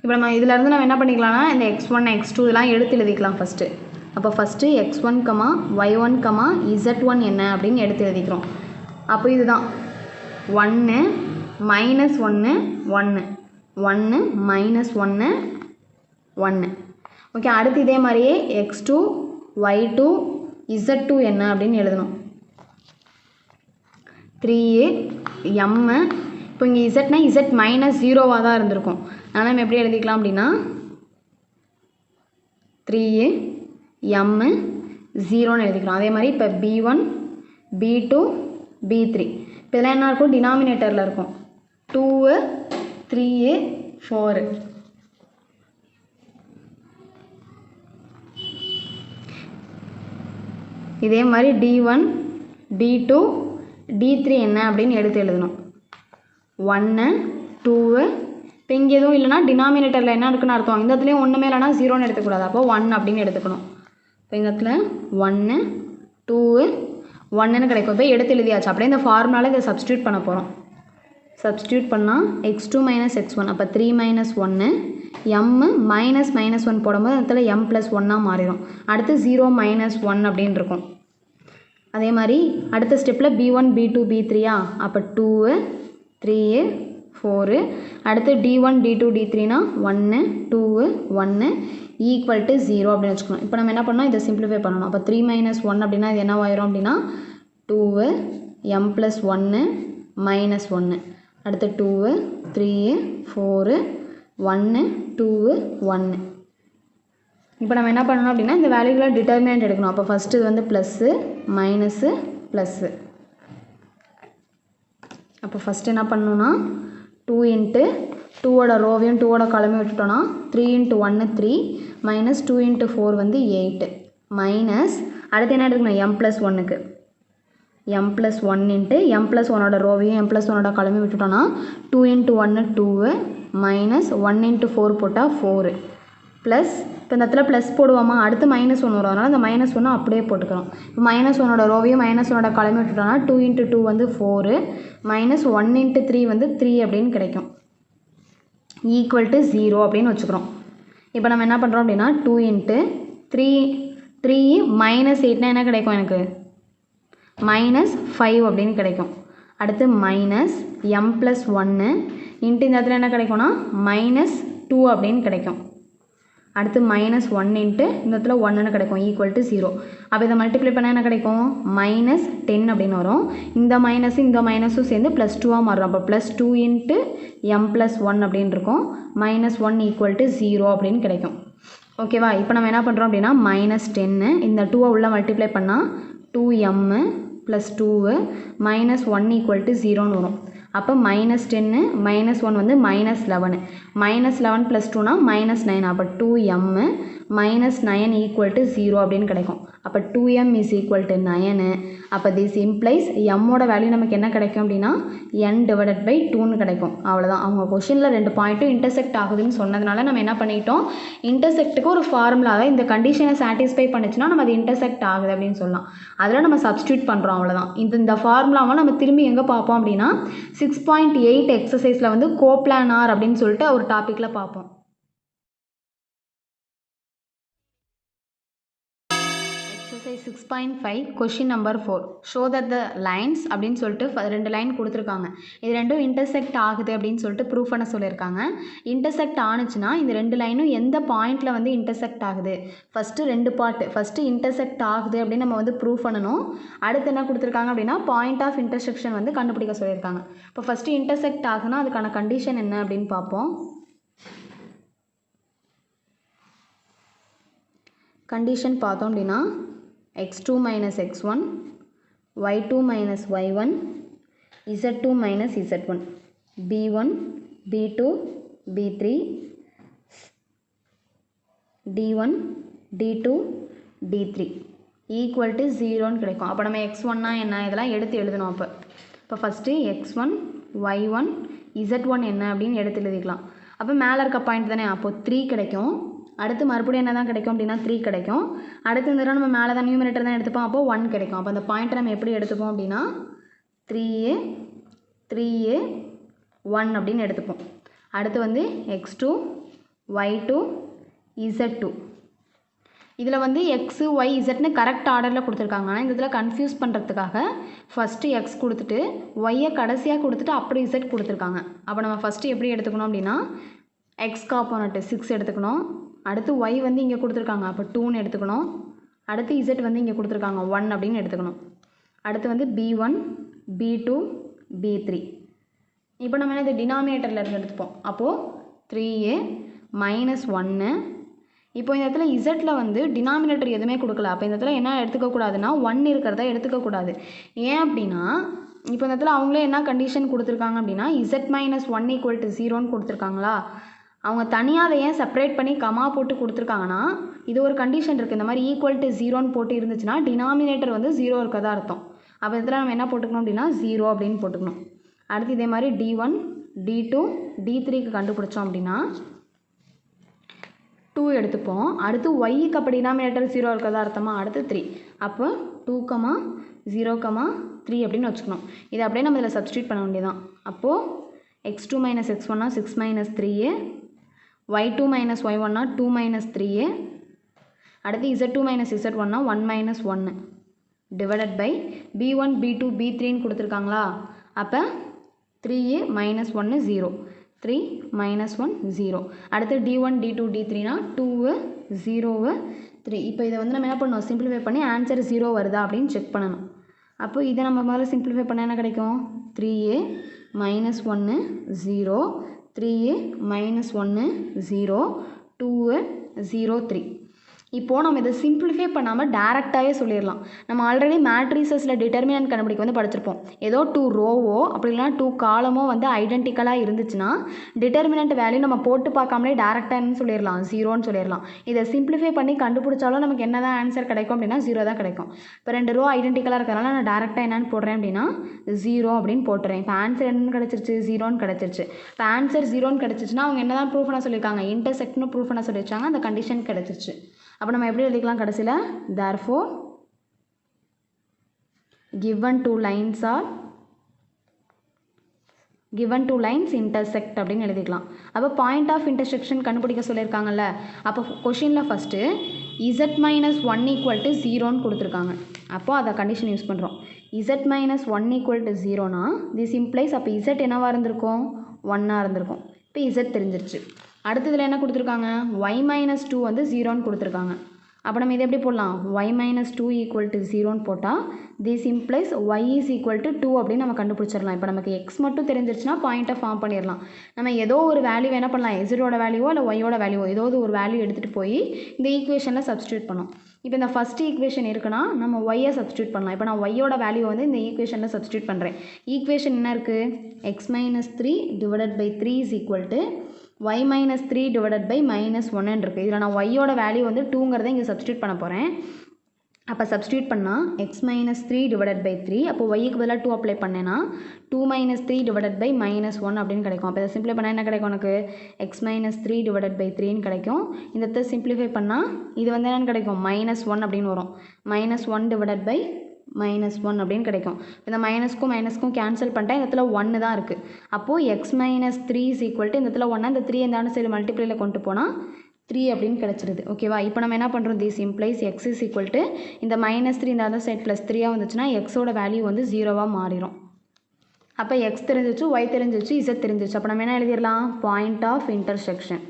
இப்போ நம்ம இதிலேருந்து நம்ம என்ன பண்ணிக்கலாம்னா இந்த x1 x2 இதெல்லாம் எடுத்து எழுதிக்கலாம் ஃபஸ்ட்டு. அப்போ ஃபஸ்ட்டு x1, y1, z1 என்ன அப்படின்னு எடுத்து எழுதிக்கிறோம். அப்போ இதுதான் 1 -1 1 1 -1 1. ஓகே, அடுத்து இதே மாதிரியே x2 y2 z2 என்ன அப்படின்னு எழுதணும். 3a m இப்போ இங்கே zனா z -0 தான் இருந்திருக்கும். அதனால் நம்ம எப்படி எழுதிக்கலாம் அப்படின்னா 3a m 0ன்னு எழுதிக்கலாம். அதே மாதிரி இப்போ b1 b2 b3 இப்போ இதெல்லாம் என்ன இருக்கும் டினாமினேட்டரில் இருக்கும். 2 3a 4 இதே மாதிரி d1 d2 d3 என்ன அப்படின்னு எடுத்து எழுதணும். 1 2 இப்போ இங்கே எதுவும் இல்லைனா டினாமினேட்டரில் என்ன இருக்குன்னு அர்த்தம். இந்த இடத்துலையும் ஒன்றுமே இல்லைனா 0ன்னு எடுத்துக்கூடாது. அப்போ 1 அப்படின்னு எடுத்துக்கணும். இப்போ இந்த இடத்துல 1 2 1ன்னு கிடைக்கும். இப்போ எடுத்து எழுதியாச்சு. அப்படியே இந்த ஃபார்முலாவில் இதை சப்ஸ்டியூட் பண்ண போகிறோம். சப்ஸ்டியூட் பண்ணால் x2 - x1 அப்போ 3 - 1 m -1 போடும்போது அந்த இடத்துல m + 1 மாறிடும். அடுத்து 0 - 1 அப்படின்னு இருக்கும். அதே மாதிரி அடுத்த ஸ்டெப்பில் b1 b2 b3 அப்போ 2 3 4 அடுத்து d1 d2 d3னா 1 2 1 ஈக்குவல் டு 0 அப்படின்னு வச்சுக்கணும். இப்போ நம்ம என்ன பண்ணோம் இதை சிம்பிளிஃபை பண்ணணும். அப்போ 3 - 1 அப்படின்னா இது என்ன ஆயிரும் அப்படின்னா 2 m + 1 -1 அடுத்து 2 3 4 1 2 1. இப்போ நம்ம என்ன பண்ணணும் அப்படின்னா இந்த வேல்யூகளை டிட்டர்மினன்ட் எடுக்கணும். அப்போ ஃபஸ்ட்டு இது வந்து ப்ளஸ்ஸு மைனஸு ப்ளஸ்ஸு. அப்போ ஃபஸ்ட்டு என்ன பண்ணணும்னா 2 × 2ஓட ரோவையும் 2ஓட காலமையும் விட்டுட்டோன்னா 3 × 1 3 மைனஸ் 2 × 4 வந்து 8 மைனஸ் அடுத்து என்ன எடுக்கணும் m + 1க்கு m + 1 × m + 1ஓட ரோவையும் m + 1ஓட காலமையும் விட்டுட்டோன்னா 2 × 1 2 மைனஸ் 1 × 4 போட்டால் 4 ப்ளஸ் இப்போ இந்த இடத்துல ப்ளஸ் போடுவோமா அடுத்து -1 வரும். அதனால் அந்த -1 அப்படியே போட்டுக்கிறோம். இப்போ -1ஓட ரோவையும் -1ஓட காலமையும் விட்டுட்டோம்னா 2 × 2 வந்து 4 மைனஸ் 1 × 3 வந்து 3 அப்படின்னு கிடைக்கும். ஈக்குவல் டு 0 அப்படின்னு வச்சுக்கிறோம். இப்போ நம்ம என்ன பண்ணுறோம் அப்படின்னா 2 × 3 -8னா என்ன கிடைக்கும் எனக்கு -5 அப்படின்னு கிடைக்கும். அடுத்து மைனஸ் m + 1 இன்ட்டு இந்த இடத்துல என்ன கிடைக்கும்னா -2 அப்படின்னு கிடைக்கும். அடுத்து -1 இன்ட்டு இந்த இடத்துல 1ன்னு கிடைக்கும் ஈக்குவல் டு 0. அப்போ இதை மல்டிப்ளை பண்ணால் என்ன கிடைக்கும் -10 அப்படின்னு வரும். இந்த மைனஸும் இந்த மைனஸும் சேர்ந்து +2 மாறும். அப்போ +2 இன்ட்டு m+1 அப்படின்னு இருக்கும். -1 ஈக்குவல் டு 0 அப்படின்னு கிடைக்கும். ஓகேவா? இப்போ நம்ம என்ன பண்ணுறோம் அப்படின்னா -10 இந்த 2 உள்ள மல்டிப்ளை பண்ணால் 2m + 2 -1 ஈக்குவல் டு 0ன்னு வரும். அப்போ -10 -1 வந்து -11 -11 + 2னா -9. அப்போ 2m -9 ஈக்குவல் டு 0 அப்படின்னு கிடைக்கும். அப்போ 2m இஸ் ஈக்குவல் டு 9. அப்போ திஸ் இம்ப்ளைஸ் எம்மோட வேல்யூ நமக்கு என்ன கிடைக்கும் அப்படின்னா n/2ன்னு கிடைக்கும். அவ்வளோதான். அவங்க கொஷினில் 2 பாயிண்ட்டும் இன்டர்செக்ட் ஆகுதுன்னு சொன்னதுனால நம்ம என்ன பண்ணிட்டோம், இன்டர்செக்ட்டுக்கு ஒரு ஃபார்முலாவை இந்த கண்டிஷனை சாட்டிஸ்ஃபை பண்ணிச்சுன்னா நம்ம அது இன்டர்செக்ட் ஆகுது அப்படின்னு சொல்லலாம். அதில் நம்ம சப்ஸ்டியூட் பண்ணுறோம். அவ்வளோதான். இந்த ஃபார்முலாவை நம்ம திரும்பி எங்கே பார்ப்போம் அப்படின்னா 6.8 எக்ஸசைஸில் வந்து கோப்ளானார் அப்படின்னு சொல்லிட்டு ஒரு டாப்பிக்கில் பார்ப்போம். Exercise 6.5 question number 4 show that the lines அப்படின்னு சொல்லிட்டு 2 லைன் கொடுத்துருக்காங்க. இது ரெண்டும் இன்டர்செக்ட் ஆகுது அப்படின்னு சொல்லிட்டு ப்ரூஃப் பண்ண சொல்லியிருக்காங்க. இன்டர்செக்ட் ஆனிச்சுன்னா இந்த 2 லைனும் எந்த பாயிண்டில் வந்து இன்டர்செக்ட் ஆகுது, ஃபஸ்ட்டு 2 பார்ட், ஃபஸ்ட்டு இன்டர்செக்ட் ஆகுது அப்படின்னு நம்ம வந்து ப்ரூஃப் பண்ணணும். அடுத்து என்ன கொடுத்துருக்காங்க அப்படின்னா பாயிண்ட் ஆஃப் இன்டர்செக்ஷன் வந்து கண்டுபிடிக்க சொல்லியிருக்காங்க. இப்போ ஃபஸ்ட்டு இன்டர்செக்ட் ஆகுனா அதுக்கான கண்டிஷன் என்ன அப்படின்னு பார்ப்போம். கண்டிஷன் பார்த்தோம் அப்படின்னா x2 minus x1, y2 minus y1, z2 minus z1, b1, b2, b3, d1, d2, d3 equal to 0ன்னு கிடைக்கும். அப்போ நம்ம x1னா என்ன இதெல்லாம் எடுத்து எழுதணும். இப்போ ஃபஸ்ட்டு x1, y1, z1 என்ன அப்படின்னு எடுத்து எழுதிக்கலாம். அப்போ மேலே இருக்க பாயிண்ட் தானே, அப்போது 3 கிடைக்கும். அடுத்து மறுபடியும் என்ன தான் கிடைக்கும் அப்படின்னா 3 கிடைக்கும். அடுத்து இந்த தடவை நம்ம மேலே தான் நியூமரேட்டர் தான் எடுத்துப்போம். அப்போது 1 கிடைக்கும். அப்போ அந்த பாயிண்ட்டை நம்ம எப்படி எடுத்துப்போம் அப்படின்னா 3a 3a 1 அப்படின்னு எடுத்துப்போம். அடுத்து வந்து x2 y2 z2. இதில் வந்து x y zன்னு கரெக்ட் ஆர்டரில் கொடுத்துருக்காங்க. ஆனால் இந்த இதில் கன்ஃபியூஸ் பண்ணுறதுக்காக ஃபஸ்ட்டு x கொடுத்துட்டு ஒய்யை கடைசியாக கொடுத்துட்டு அப்படி z கொடுத்துருக்காங்க. அப்போ நம்ம ஃபஸ்ட்டு எப்படி எடுத்துக்கணும் அப்படின்னா x காம்போனண்ட்டு 6 எடுத்துக்கணும். அடுத்து y வந்து இங்கே கொடுத்துருக்காங்க, அப்போ 2ன்னு எடுத்துக்கணும். அடுத்து z வந்து இங்கே கொடுத்துருக்காங்க 1 அப்படின்னு எடுத்துக்கணும். அடுத்து வந்து b1 b2 b3. இப்போ நம்ம என்ன இது டினாமினேட்டரில் இருந்து எடுத்துப்போம். அப்போது 3a -1. இப்போ இந்த இடத்துல இசட்டில் வந்து டினாமினேட்டர் எதுவுமே கொடுக்கல. அப்போ இந்த இடத்துல என்ன எடுத்துக்கக்கூடாதுன்னா 1 இருக்கிறத எடுத்துக்கக்கூடாது. ஏன் அப்படின்னா இப்போ இந்த இடத்துல அவங்களே என்ன கண்டிஷன் கொடுத்துருக்காங்க அப்படின்னா z -1 ஈக்குவல் டு 0ன்னு கொடுத்துருக்காங்களா. அவங்க தனியாக அதை ஏன் செப்பரேட் பண்ணி கமா போட்டு கொடுத்துருக்காங்கன்னா இது ஒரு கண்டிஷன் இருக்குது. இந்த மாதிரி ஈக்குவல் டு 0ன்னு போட்டு இருந்துச்சுன்னா டினாமினேட்டர் வந்து 0 இருக்கதா அர்த்தம். அப்போ இதில் நம்ம என்ன போட்டுக்கணும் அப்படின்னா 0 அப்படின்னு போட்டுக்கணும். அடுத்து இதே மாதிரி d1 d2 d3க்கு கண்டுபிடிச்சோம் அப்படின்னா 2 எடுத்துப்போம். அடுத்து ஒய்க்கு அப்போ டினாமினேட்டர் 0 இருக்கதா அர்த்தமா. அடுத்து 3. அப்போ 2, 0, 3 அப்படின்னு வச்சுக்கணும். இதை அப்படியே நம்ம இதில் சப்ஸ்டியூட் பண்ண வேண்டியதான். அப்போது x2 minus x1 6 minus 3a, y2 minus y1 2 minus 3a, அடுத்து z2 minus z1 1 minus 1 divided by b1 b2 b3ன்னு கொடுத்துருக்காங்களா. அப்போ 3a minus 1 0, 3 minus 1 0. அடுத்து d1 d2 d3னா 2 0 3. இப்போ இதை வந்து நம்ம என்ன பண்ணணும், சிம்பிளிஃபை பண்ணி ஆன்சர் 0 வருதா அப்படின்னு செக் பண்ணணும். அப்போ இதை நம்ம முதல்ல சிம்பிளிஃபை பண்ண என்ன கிடைக்கும், 3a -1 0, 3a -1 0, 2 0 3. இப்போது நம்ம இதை சிம்பிளிஃபை பண்ணாமல் டேரெக்டாகவே சொல்லிடலாம். நம்ம ஆல்ரெடி மேட்ரிசஸில் டிட்டர்மினன்ட் கண்டுபிடிக்க வந்து படிச்சிருப்போம். ஏதோ 2 ரோவோ அப்படி இல்லைனா 2 காலமோ வந்து ஐடென்டிக்கலாக இருந்துச்சுன்னா டிட்டர்மினன்ட் வேல்யூ நம்ம போட்டு பார்க்காமலே டேரெக்டாக சொல்லிடலாம், 0ன்னு சொல்லிடலாம். இதை சிம்பிளிஃபை பண்ணி கண்டுபிடிச்சாலும் நமக்கு என்ன தான் ஆன்சர் கிடைக்கும் அப்படின்னா 0 தான் கிடைக்கும். இப்போ 2 ரோ ஐடென்டிக்கலாக இருக்கிறனால நான் டேரெக்டாக என்னென்னு போடுறேன் அப்படின்னா 0 அப்படின்னு போட்டுறேன். இப்போ ஆன்சர் என்னன்னு கிடச்சிருச்சு, 0ன்னு கிடச்சிருச்சு. இப்போ ஆன்சர் 0ன்னு கிடச்சிச்சுன்னா அவங்க என்ன தான் ப்ரூஃப் பண்ண சொல்லியிருக்காங்க, இன்டர்செக்ட்னு ப்ரூஃப் பண்ண சொல்லியிருக்காங்க. அந்த கண்டிஷன் கிடச்சிருச்சு. அப்போ நம்ம எப்படி எழுதிக்கலாம் கடைசியில், therefore given two lines intersect அப்படின்னு எழுதிக்கலாம். அப்போ பாயிண்ட் ஆஃப் இன்டர்செக்ஷன் கண்டுபிடிக்க சொல்லியிருக்காங்கல்ல. அப்போ கொஷினில் ஃபஸ்ட்டு z -1 ஈக்குவல் டு 0ன்னு கொடுத்துருக்காங்க. அப்போது அதை கண்டிஷன் யூஸ் பண்ணுறோம். z -1 ஈக்குவல் டு 0னா திஸ் இம்ப்ளைஸ் அப்போ z என்னவாக இருந்திருக்கும், 1ஆக இருந்திருக்கும். இப்போ z தெரிஞ்சிருச்சு. அடுத்ததில் என்ன கொடுத்துருக்காங்க y மைனஸ் 2 வந்து 0ன்னு கொடுத்துருக்காங்க. அப்போ நம்ம இதை எப்படி போடலாம் y மைனஸ் 2 ஈக்குவல் டு 0ன்னு போட்டால் this implies y is equal to 2 அப்படின்னு நம்ம கண்டுபிடிச்சிடலாம். இப்போ நமக்கு x மட்டும் தெரிஞ்சிருச்சுன்னா பாயிண்ட்டை ஃபார்ம் பண்ணிடலாம். நம்ம ஏதோ ஒரு வேல்யூ என்ன பண்ணலாம் எஸோட வேல்யூவோ இல்லை ஒய்யோட வேல்யூவோ ஏதோ ஒரு வேல்யூ எடுத்துகிட்டு போய் இந்த ஈக்குவேஷனில் சப்ஸ்டியூட் பண்ணோம். இப்போ இந்த ஃபஸ்ட் ஈக்குவேஷன் இருக்குன்னா நம்ம ஒய்யை சப்ஸ்டியூட் பண்ணலாம். இப்போ நான் ஒய்யோட வேல்யூ வந்து இந்த ஈக்குவேஷனில் சப்ஸ்டியூட் பண்ணுறேன். ஈக்குவேஷன் என்ன இருக்குது X minus 3 divided by 3 is equal to y minus 3 divided by minus 1 இருக்குது. இதில் நான் ஒய்யோட வேல்யூ வந்து 2ங்கிறத இங்கே சப்ஸ்டியூட் பண்ண போகிறேன். அப்போ சப்ஸ்டியூட் பண்ணால் எக்ஸ் மைனஸ் 3 டிவைடட் பை 3 அப்போ ஒய்க்கு பதிலாக 2 அப்ளை பண்ணேன்னா 2 மைனஸ் 3 டிவைடட் பை மைனஸ் 1 அப்படின்னு கிடைக்கும். அப்போ இதை சிம்பிளை பண்ணால் என்ன கிடைக்கும் உனக்கு எக்ஸ் மைனஸ் 3 டிவைடட் பை 3ன்னு கிடைக்கும். இந்த சிம்பிளிஃபை பண்ணால் இது வந்து என்னென்னு கிடைக்கும் மைனஸ் 1 அப்படின்னு வரும். மைனஸ் 1 டிவைடட் பை மைனஸ் 1 அப்படின்னு கிடைக்கும். இந்த மைனஸ்க்கும் கேன்சல் பண்ணிட்டா இந்த இடத்துல 1 தான் இருக்குது. அப்போது X minus 3 is equal to இந்த இடத்துல 1 இந்த 3 இந்த சைடு மல்டிப்ளையில் கொண்டு போனால் 3 அப்படின்னு கிடச்சிருது. ஓகேவா? இப்போ நம்ம என்ன பண்ணுறோம் this implies X is equal to இந்த மைனஸ் 3 இந்த அதர் சைட் ப்ளஸ் 3 வந்துச்சுன்னா எக்ஸோட வேல்யூ வந்து 0வாக மாறிடும். அப்போ எக்ஸ் தெரிஞ்சிச்சு ஒய் தெரிஞ்சிச்சு இசட் தெரிஞ்சிச்சு. அப்போ நம்ம என்ன எழுதிடலாம் பாயிண்ட் ஆஃப் இன்டர்செக்ஷன்.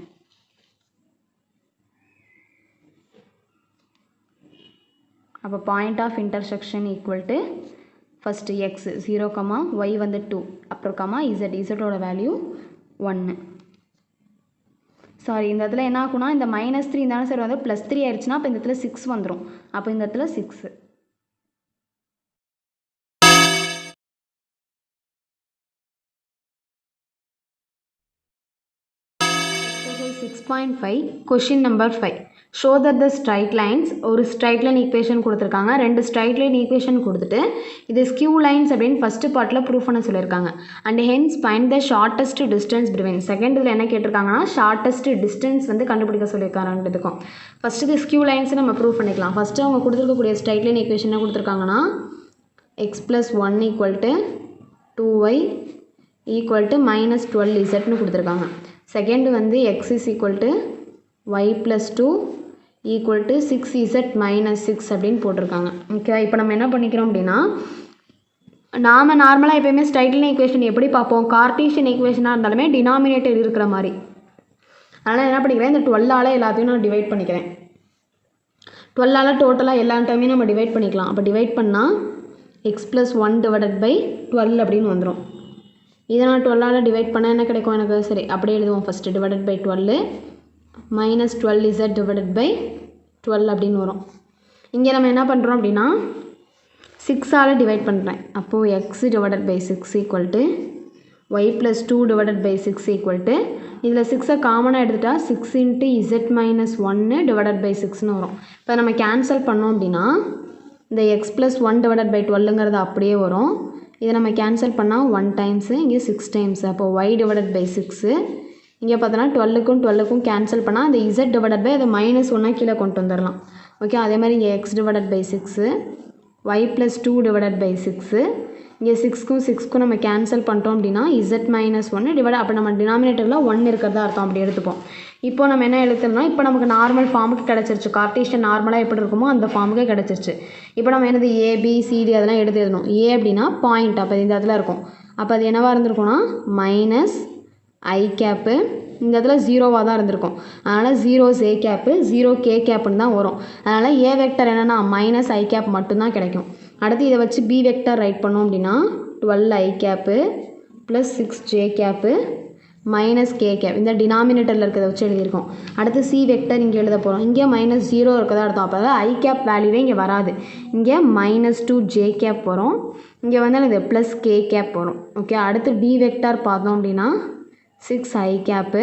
அப்போ point of intersection equal to first X 0, Y வந்து 2 அப்புறம் இசட்டோட வேல்யூ 1. சாரி இந்த இடத்துல என்ன ஆகும்னா இந்த மைனஸ் 3 இந்த சைடு வந்து ப்ளஸ் 3 ஆயிடுச்சுன்னா அப்போ இந்த இடத்துல 6 வந்துடும். அப்போ இந்த இடத்துல 6. 6.5 question number 5 show that the straight lines ஒரு ஸ்ட்ரைட் லைன் ஈக்குவேஷன் கொடுத்துருக்காங்க. 2 ஸ்ட்ரைட் லைன் ஈக்குவேஷன் கொடுத்துட்டு இது ஸ்கியூ லைன்ஸ் அப்படின்னு ஃபஸ்ட்டு பார்ட்டில் ப்ரூஃப் பண்ண சொல்லியிருக்காங்க. And hence find the shortest distance between. Second இதில் என்ன கேட்டிருக்காங்கன்னா ஷார்ட்டஸ்ட் டிஸ்டன்ஸ் வந்து கண்டுபிடிக்க சொல்லியிருக்காங்க ரெண்டுத்துக்கும். ஃபஸ்ட்டு இது ஸ்கியூ லைன்ஸ் நம்ம ப்ரூஃப் பண்ணிக்கலாம். ஃபஸ்ட்டு அவங்க கொடுத்துருக்கக்கூடிய ஸ்ட்ரைட் லைன் ஈக்குவேஷன் என்ன கொடுத்துருக்காங்கன்னா X plus 1 equal to 2y equal to minus 12z கொடுத்துருக்காங்க. செகண்ட் வந்து X is equal to Y plus 2 equal to 6z minus 6 அப்படின்னு போட்டிருக்காங்க. ஓகே, இப்போ நம்ம என்ன பண்ணிக்கிறோம் அப்படின்னா நாம் நார்மலாக எப்போயுமே ஸ்ட்ரைட் லைன் ஈக்குவேஷன் எப்படி பார்ப்போம் கார்ட்டீசியன் ஈக்குவேஷனாக இருந்தாலுமே டினாமினேட்டர் இருக்கிற மாதிரி. அதனால் என்ன பண்ணிக்கிறேன் இந்த 12ஆல் எல்லாத்தையும் நான் டிவைட் பண்ணிக்கிறேன். 12ஆல் டோட்டலாக எல்லா டைமையும் நம்ம டிவைட் பண்ணிக்கலாம். அப்போ டிவைட் பண்ணால் எக்ஸ் ப்ளஸ் 1 டிவைடட் பை 12 அப்படின்னு வந்துடும். இதை நான் 12ஆல் டிவைட் பண்ணால் என்ன கிடைக்கும் எனக்கு? சரி அப்படியே எழுதுவோம். First divided by 12 minus 12z divided by 12 அப்படின்னு வரும். இங்கே நம்ம என்ன பண்ணுறோம் அப்படின்னா 6ஆல் டிவைட் பண்ணுறேன். அப்போது x divided by 6 equal to Y plus 2 divided by 6 equal to இதில் 6ஐ காமனாக எடுத்துட்டா 6 into z minus 1 divided by 6ன்னு வரும். இப்போ நம்ம கேன்சல் பண்ணோம் அப்படின்னா இந்த எக்ஸ் ப்ளஸ் 1 டிவைடட் பை 12ங்கிறது அப்படியே வரும். இதை நம்ம கேன்சல் பண்ணால் 1 டைம்ஸு இங்கே 6 டைம்ஸ். அப்போது ஒய் டிவைடட் பை 6 இங்கே பார்த்தோன்னா 12க்கும் கேன்சல் பண்ணால் அந்த இசட் டிவைடட் பை அதை மைனஸ் 1 கீழே கொண்டு வந்துடலாம். ஓகே, அதே மாதிரி இங்கே X divided by 6 Y plus 2 divided by 6 இங்கே 6க்கும் நம்ம கேன்சல் பண்ணிட்டோம் அப்படின்னா இசட் மைனஸ் 1 டிவைட் அப்போ நம்ம டினாமினேட்டரில் 1 இருக்கிறதா அர்த்தம். அப்படி எடுத்துப்போம். இப்போ நம்ம என்ன எழுத்துறோம்னா இப்போ நமக்கு நார்மல் ஃபார்முக்கு கிடச்சிருச்சு. கார்ட்டீசியன் நார்மலாக எப்படி இருக்குமோ அந்த ஃபார்முக்கே கிடச்சிருச்சு. இப்போ நம்ம என்னது ஏபிசிடி அதெல்லாம் எடுத்து எழுதணும். ஏ அப்படின்னா பாயிண்ட், அப்போ இந்த இடத்துல இருக்கும். அப்போ அது என்னவாக இருந்திருக்கும்னா மைனஸ் ஐ கேப்பு, இந்த இடத்துல 0வாக தான் இருந்திருக்கும். அதனால் 0 ஜே கேப்பு 0 கே கேப்புன்னு தான் வரும். அதனால் ஏ வெக்டர் என்னென்னா மைனஸ் ஐ கேப் மட்டும்தான் கிடைக்கும். அடுத்து இதை வச்சு பி வெக்டர் ரைட் பண்ணோம் அப்படின்னா 12 i cap plus 6 j cap minus K cap இந்த டினாமினேட்டரில் இருக்கிறத வச்சு எழுதியிருக்கோம். அடுத்து சி வெக்டர் இங்கே எழுத போகிறோம். இங்கே மைனஸ் 0 இருக்கதா அர்த்தம். அப்போ தான் ஐ கேப் வேல்யூவே இங்கே வராது. இங்கே மைனஸ் 2 ஜே கேப் வரும். இங்கே வந்து இது ப்ளஸ் கே கேப் வரும். ஓகே, அடுத்து டி வெக்டார் பார்த்தோம் அப்படின்னா 6 i cap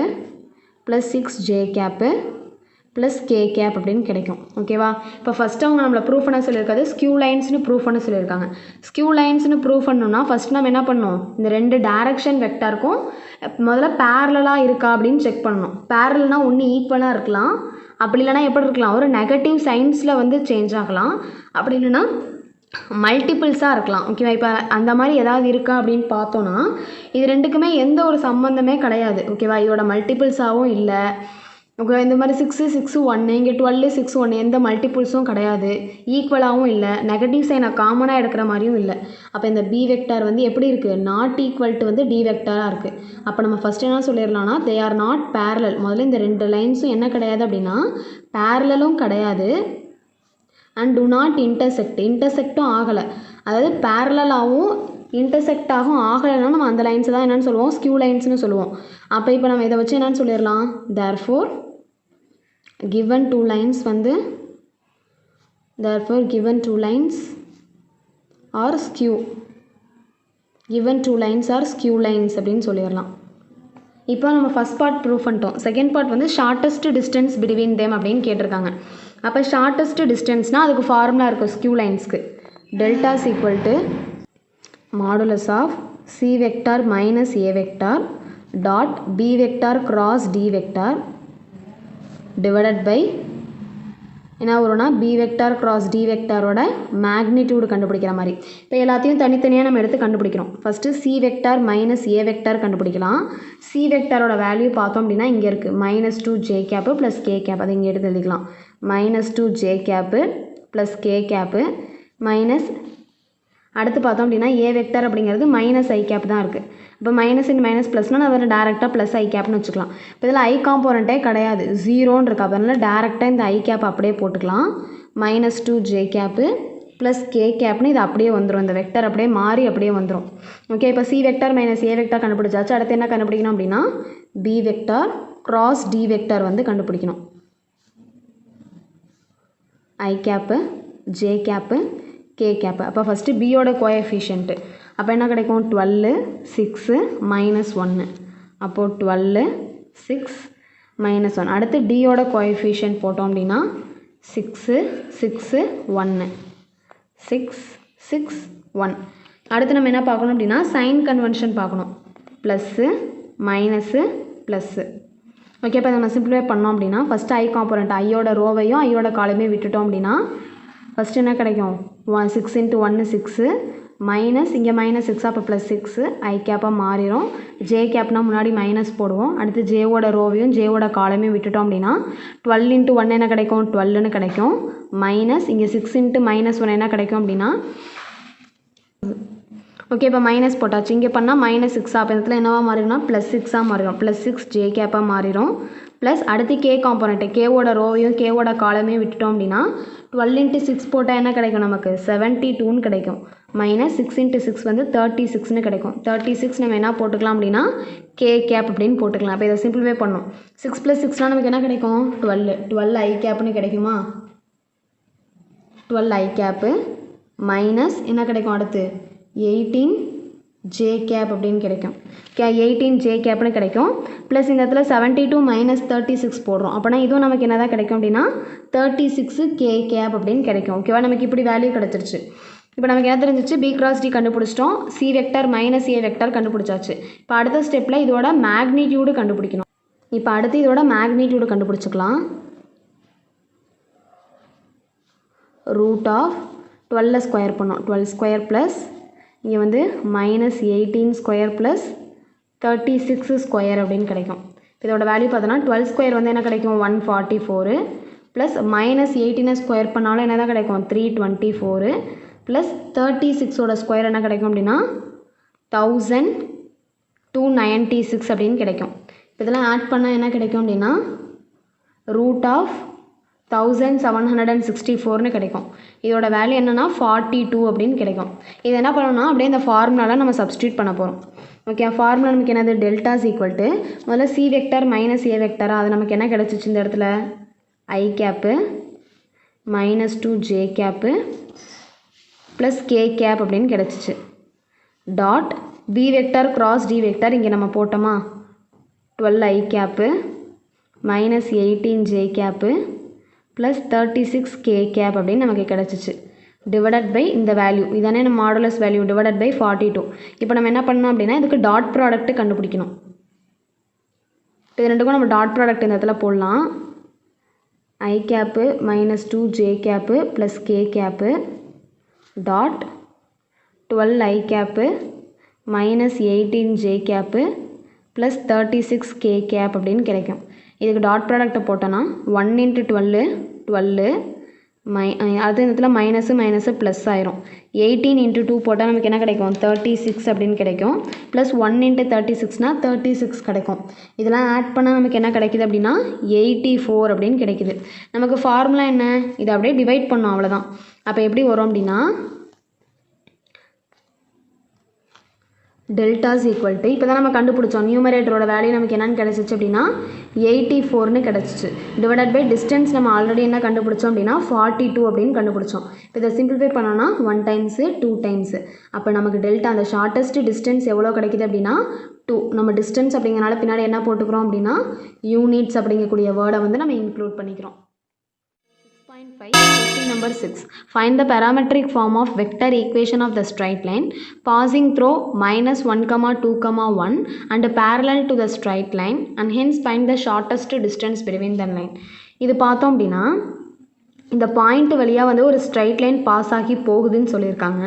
plus 6 j cap plus K cap அப்படின்னு கிடைக்கும். ஓகேவா? இப்போ ஃபஸ்ட்டு அவங்க நம்மளை ப்ரூவ் பண்ண சொல்லியிருக்காது ஸ்கியூ லைன்ஸ்னு ப்ரூவ் பண்ண சொல்லியிருக்காங்க. ஸ்கியூ லைன்ஸ்னு ப்ரூவ் பண்ணணும்னா ஃபஸ்ட் நம்ம என்ன பண்ணணும் இந்த 2 டேரக்ஷன் வெக்டாருக்கும் முதல்ல பேரலாக இருக்கா அப்படின்னு செக் பண்ணணும். பேரல்னால் ஒன்று ஈக்குவலாக இருக்கலாம், அப்படி இல்லைனா எப்படி இருக்கலாம் ஒரு நெகட்டிவ் சைன்ஸில் வந்து சேஞ்ச் ஆகலாம், அப்படி இல்லைன்னா மல்டிபிள்ஸாக இருக்கலாம். ஓகேவா? இப்போ அந்த மாதிரி ஏதாவது இருக்கா அப்படின்னு பார்த்தோன்னா இது ரெண்டுக்குமே எந்த ஒரு சம்மந்தமே கிடையாது. ஓகேவா? இதோட மல்டிபிள்ஸாகவும் இல்லை ஓகே, இந்த மாதிரி 6 6 1 இங்கே 12 6 1 எந்த மல்டிபிள்ஸும் கிடையாது, ஈக்குவலாகவும் இல்லை, நெகட்டிவ் சைனை காமனாக எடுக்கிற மாதிரியும் இல்லை. அப்போ இந்த பி வெக்டார் வந்து எப்படி இருக்குது, நாட் ஈக்குவல் டு வந்து டி வெக்டாராக இருக்குது. அப்போ நம்ம ஃபஸ்ட் என்ன சொல்லிடலாம்னா தே ஆர் நாட் பேரலல். முதல்ல இந்த ரெண்டு லைன்ஸும் என்ன கிடையாது அப்படின்னா பேரலும் கிடையாது அண்ட் டு நாட் இன்டர்செக்டும் ஆகலை. அதாவது பேரலாகவும் இன்டர்செக்டாகவும் ஆகலைன்னா நம்ம அந்த லைன்ஸை தான் என்னென்னு சொல்லுவோம், ஸ்கியூ லைன்ஸ்னு சொல்லுவோம். அப்போ இப்போ நம்ம இதை வச்சு என்னென்னு சொல்லிடலாம், தேர்ஃபோர் given two lines வந்து therefore given two lines are skew lines அப்படின்னு சொல்லிடலாம். இப்போ நம்ம ஃபஸ்ட் பார்ட் ப்ரூவ் பண்ணிட்டோம். செகண்ட் பார்ட் வந்து ஷார்ட்டஸ்ட் டிஸ்டன்ஸ் பிட்வீன் தேம் அப்படின்னு கேட்டிருக்காங்க. அப்போ ஷார்ட்டஸ்ட் டிஸ்டன்ஸ்னால் அதுக்கு ஃபார்முலா இருக்கும் ஸ்கியூ லைன்ஸ்க்கு. Delta is equal to modulus of C vector minus A vector dot b vector cross D vector divided by என்ன வரும்னா பி வெக்டார் கிராஸ் டி வெக்டாரோட மேக்னிடியூடு கண்டுபிடிக்கிற மாதிரி. இப்போ எல்லாத்தையும் தனித்தனியாக நம்ம எடுத்து கண்டுபிடிக்கிறோம். ஃபஸ்ட்டு சி வெக்டார் மைனஸ் ஏ வெக்டார் கண்டுபிடிக்கலாம். சி வெக்டாரோட வேல்யூ பார்த்தோம் அப்படின்னா இங்கே இருக்குது -2 J cap plus K cap. அதை இங்கே எடுத்து எழுதிக்கலாம். -2 J cap plus K cap minus அடுத்து பார்த்தோம் அப்படின்னா ஏ வெக்டார் அப்படிங்கிறது மைனஸ் ஐ கேப் தான் இருக்குது. இப்போ மைனஸ் இன் மைனஸ் ப்ளஸ்னால் அதை டேரெக்டாக ப்ளஸ் ஐ கேப்னு வச்சுக்கலாம். இப்போ இதில் ஐ காம்போனண்ட்டே கிடையாது, 0ன்னு இருக்கா. அதனால் டேரெக்டாக இந்த ஐ கேப் அப்படியே போட்டுக்கலாம். -2 ஜே கேப்பு ப்ளஸ் கே கேப்னு இது அப்படியே வந்துடும். இந்த வெக்டர் அப்படியே மாறி அப்படியே வந்துடும். ஓகே, இப்போ சி வெக்டார் மைனஸ் ஏ வெக்டார் கண்டுபிடிச்சாச்சு. அடுத்து என்ன கண்டுபிடிக்கணும் அப்படின்னா b vector cross D vector வந்து கண்டுபிடிக்கணும். I cap j cap k cap. அப்போ ஃபஸ்ட்டு பியோட கோஎஃபிஷியன்ட்டு அப்போ என்ன கிடைக்கும் 12 6 -1. அப்போது 12 6 -1. அடுத்து டியோட கோஎஃபிஷியன்ட் போட்டோம் அப்படின்னா 6 6 1 6 6 1. அடுத்து நம்ம என்ன பார்க்கணும் அப்படின்னா சைன் கன்வென்ஷன் பார்க்கணும். Plus minus plus. ஓகே, இப்போ நம்ம சிம்பிளிஃபை பண்ணோம் அப்படின்னா ஃபஸ்ட்டு ஐ காம்போனண்ட் ஐயோட ரோவையும் ஐயோட காலையுமே விட்டுட்டோம் அப்படின்னா ஃபஸ்ட்டு என்ன கிடைக்கும் 6 × 1 6 மைனஸ் இங்கே -6 அப்போ +6 ஐ கேப்பாக மாறிடும். ஜே கேப்னால் முன்னாடி மைனஸ் போடுவோம். அடுத்து ஜேவோட ரோவையும் ஜேவோட காலமையும் விட்டுட்டோம் அப்படின்னா 12 × 1 என்ன கிடைக்கும் 12ன்னு கிடைக்கும். மைனஸ் இங்கே 6 × -1 என்ன கிடைக்கும் அப்படின்னா ஓகே, இப்போ மைனஸ் போட்டாச்சு. இங்கே பண்ணால் -6 அப்போ இடத்துல என்னவா மாறிடும்னா +6ஆக மாறிடும். +6 ஜே கேப்பாக மாறிடும். ப்ளஸ் அடுத்து கே காம்போனண்ட்டு கேவோட ரோவையும் கேவோட காலமையும் விட்டுட்டோம் அப்படின்னா 12 × 6 போட்டால் என்ன கிடைக்கும் நமக்கு 72ன்னு கிடைக்கும். -6 × 6 வந்து 36ன்னு கிடைக்கும். 36 நம்ம என்ன போட்டுக்கலாம் அப்படின்னா கே கேப் அப்படின்னு போட்டுக்கலாம். அப்போ இதை சிம்பிளிஃபை பண்ணோம். 6 + 6னால் நமக்கு என்ன கிடைக்கும் 12 ஐ கேப்னு கிடைக்குமா. 12 ஐ கேப்பு மைனஸ் என்ன கிடைக்கும் அடுத்து 18 ஜே கேப் அப்படின்னு கிடைக்கும். 18 ஜே கேப்னு கிடைக்கும். ப்ளஸ் இந்த இடத்துல 72 - 36 போடுறோம். அப்போனா இதுவும் நமக்கு என்ன தான் கிடைக்கும் அப்படின்னா 36 கே கேப் அப்படின்னு கிடைக்கும். ஓகேவா, நமக்கு இப்படி வேல்யூ கிடச்சிருச்சு. இப்போ நமக்கு என்ன தெரிஞ்சிச்சு பி கிராஸ் டி கண்டுபிடிச்சிட்டோம். சி வெக்டார் மைனஸ் ஏ வெக்டார் கண்டுபிடிச்சாச்சு. இப்போ அடுத்த ஸ்டெப்பில் இதோட மேக்னிடியூடு கண்டுபிடிக்கணும். இப்போ அடுத்து இதோட மேக்னிடியூடு கண்டுபிடிச்சிக்கலாம். √12 ஸ்கொயர் பண்ணோம். 12 ஸ்கொயர் ப்ளஸ் இங்கே வந்து -18 ஸ்கொயர் ப்ளஸ் 36 ஸ்கொயர் அப்படின்னு கிடைக்கும். இதோட வேல்யூ பார்த்தோன்னா 12 ஸ்கொயர் வந்து என்ன கிடைக்கும் 144 ப்ளஸ் -18 ஸ்கொயர் பண்ணாலும் என்ன தான் கிடைக்கும் 324 ப்ளஸ் 36ஓட ஸ்கொயர் என்ன கிடைக்கும் அப்படின்னா 1296 அப்படின்னு கிடைக்கும். இப்போ இதெல்லாம் ஆட் பண்ணால் என்ன கிடைக்கும் அப்படின்னா √1764ன்னு கிடைக்கும். இதோட வேல்யூ என்னென்னா 42 அப்படின்னு கிடைக்கும். இது என்ன பண்ணணும்னா அப்படியே இந்த ஃபார்முலாவில் நம்ம சப்ஸ்டியூட் பண்ண போகிறோம். ஓகே, ஃபார்முலா நமக்கு என்னது டெல்டா இஸ் ஈக்குவல் டு முதல்ல சி வெக்டார் மைனஸ் ஏ வெக்டாரா அது நமக்கு என்ன கிடச்சிச்சு இந்த இடத்துல i cap -2 J cap plus K cap அப்படின்னு கிடச்சிச்சு. Dot b vector cross D vector இங்கே நம்ம போட்டோமா 12 i cap -18 j cap plus 36 k cap அப்படின்னு நமக்கு கிடச்சிச்சு. டிவைடட் பை இந்த வேல்யூ இதானே நம்ம மாடுலஸ் வேல்யூ டிவைடட் பை 42. இப்போ நம்ம என்ன பண்ணணும் அப்படின்னா இதுக்கு டாட் ப்ராடக்ட் கண்டுபிடிக்கணும். இது ரெண்டுக்கும் நம்ம டாட் ப்ராடக்ட் இந்த இடத்துல போடலாம். I cap -2 J cap plus K cap dot 12 i cap -18 j cap plus 36 k cap அப்படின்னு கிடைக்கும். இதுக்கு டாட் ப்ராடக்ட்டை போட்டோன்னா 1 × 12 12 அது இடத்துல மைனஸு மைனஸு ப்ளஸ் ஆயிரும். 18 × 2 போட்டால் நமக்கு என்ன கிடைக்கும் 36 அப்படின்னு கிடைக்கும். ப்ளஸ் 1 × 36னா 36 கிடைக்கும். இதெல்லாம் ஆட் பண்ணால் நமக்கு என்ன கிடைக்குது அப்படின்னா 84 அப்படின்னு கிடைக்குது. நமக்கு ஃபார்முலா என்ன, இதை அப்படியே டிவைட் பண்ணோம் அவ்வளோதான். அப்போ எப்படி வரும் அப்படின்னா டெல்டா இஸ் ஈக்குவல் டு, இப்போ தான் நம்ம கண்டுபிடிச்சோம் நியூமரேட்டரோட வேல்யூ நமக்கு என்னென்னு கிடச்சிச்சு அப்படின்னா 84ன்னு கிடச்சிச்சு. டிவைடட் பை டிஸ்டன்ஸ் நம்ம ஆல்ரெடி என்ன கண்டுபிடிச்சோம் அப்படின்னா 42 அப்படின்னு கண்டுபிடிச்சோம். இப்போ இதை சிம்பிளிஃபை பண்ணோன்னா 1 டைம்ஸு 2 டைம்ஸு. அப்போ நமக்கு டெல்டா அந்த ஷார்ட்டஸ்ட் டிஸ்டன்ஸ் எவ்வளோ கிடைக்குது அப்படின்னா 2. நம்ம டிஸ்டன்ஸ் அப்படிங்கிறனால பின்னாடி என்ன போட்டுக்கிறோம் அப்படின்னா யூனிட்ஸ் அப்படிங்கக்கூடிய வேர்டை வந்து நம்ம இன்க்ளூட் பண்ணிக்கிறோம். 6.5 question number 6. Find the parametric form of vector equation of the straight line passing through -1, 2, 1 and parallel to the straight line and hence find the shortest distance between the line. இது பார்த்தோம் அப்படின்னா இந்த point வழியாக வந்து ஒரு straight line pass ஆகி போகுதுன்னு சொல்லியிருக்காங்க.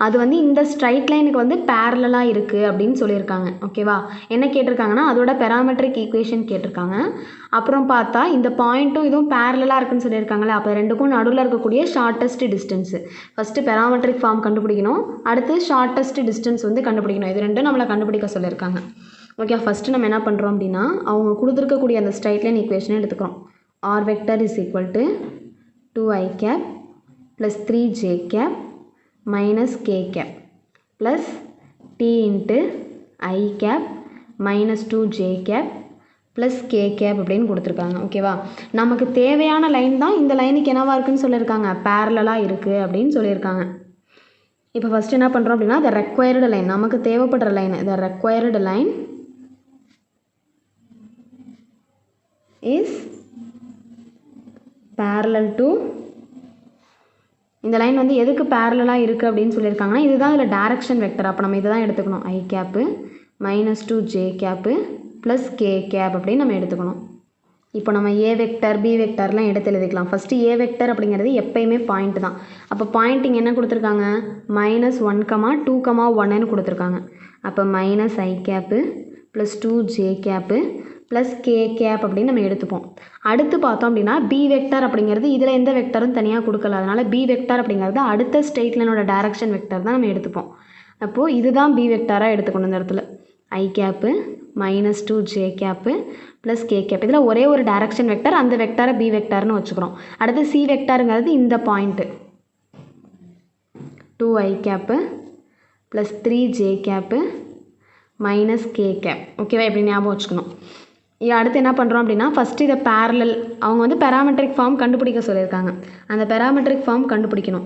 அது வந்து இந்த ஸ்ட்ரைட் லைனுக்கு வந்து பேரலாக இருக்குது அப்படின்னு சொல்லியிருக்காங்க. ஓகேவா, என்ன கேட்டிருக்காங்கன்னா அதோட பெராமெட்ரிக் ஈக்குவேஷன் கேட்டிருக்காங்க. அப்புறம் பார்த்தா இந்த பாயிண்ட்டும் இதுவும் பேரலாக இருக்குன்னு சொல்லியிருக்காங்களே, அப்போ ரெண்டுக்கும் நடுவில் இருக்கக்கூடிய shortest distance first parametric form கண்டுபிடிக்கணும், அடுத்து ஷார்ட்டஸ்ட் டிஸ்டன்ஸ் வந்து கண்டுபிடிக்கணும். இது ரெண்டும் நம்மளை கண்டுபிடிக்க சொல்லியிருக்காங்க. ஓகே, ஃபஸ்ட்டு நம்ம என்ன பண்ணுறோம் அப்படின்னா அவங்க கொடுத்துருக்கக்கூடிய அந்த ஸ்ட்ரைட் லைன் ஈக்குவேஷனை எடுத்துக்கிறோம். R vector is equal to 2i cap plus 3j cap minus k cap plus t into I cap minus 2j cap plus k cap அப்படின்னு கொடுத்துருக்காங்க. ஓகேவா, நமக்கு தேவையான லைன் தான் இந்த லைனுக்கு என்னவா இருக்குன்னு சொல்லியிருக்காங்க, பேரலாக இருக்குது அப்படின்னு சொல்லியிருக்காங்க. இப்போ ஃபஸ்ட்டு என்ன பண்ணுறோம் அப்படின்னா the required லைன், நமக்கு தேவைப்படுற line, the required line is parallel to, இந்த லைன் வந்து எதுக்கு பேரலாக இருக்குது அப்படின்னு சொல்லியிருக்காங்கன்னா இதுதான் இதில் டைரக்ஷன் வெக்டர். அப்போ நம்ம இதை தான் எடுத்துக்கணும். I cap minus 2j cap plus k cap அப்படின்னு நம்ம எடுத்துக்கணும். இப்போ நம்ம ஏ வெக்டர் பி வெக்டர்லாம் எடுத்து எழுதிக்கலாம். ஃபஸ்ட்டு ஏ வெக்டர் அப்படிங்கிறது எப்பயுமே பாயிண்ட் தான். அப்போ பாயிண்டிங் என்ன கொடுத்துருக்காங்க, -1, 2, 1ன்னு கொடுத்துருக்காங்க. அப்போ minus I cap plus 2j cap plus k cap அப்படின்னு நம்ம எடுத்துப்போம். அடுத்து பார்த்தோம் அப்படின்னா பி வெக்டர் அப்படிங்கிறது இதில் எந்த வெக்டரும் தனியாக கொடுக்கல, அதனால் பி வெக்டர் அப்படிங்கிறது அடுத்த ஸ்ட்ரெயிட் லைனோட டைரக்ஷன் வெக்டர் தான் நம்ம எடுத்துப்போம். அப்போது இதுதான் பி வெக்டராக எடுத்துக்கணும். இந்த இடத்துல I cap minus 2j cap plus k cap, இதில் ஒரே ஒரு டைரக்ஷன் வெக்டர், அந்த வெக்டரை பி வெக்டர்னு வச்சுக்கிறோம். அடுத்து சி வெக்டருங்கிறது இந்த point 2i cap plus 3j cap minus k cap. ஓகேவா, எப்படி ஞாபகம் வச்சுக்கணும். அடுத்து என்ன பண்ணுறோம் அப்படின்னா ஃபஸ்ட்டு இதை பேரலல், அவங்க வந்து பெராமெட்ரிக் ஃபார்ம் கண்டுபிடிக்க சொல்லியிருக்காங்க. அந்த பெராமெட்ரிக் ஃபார்ம் கண்டுபிடிக்கணும்.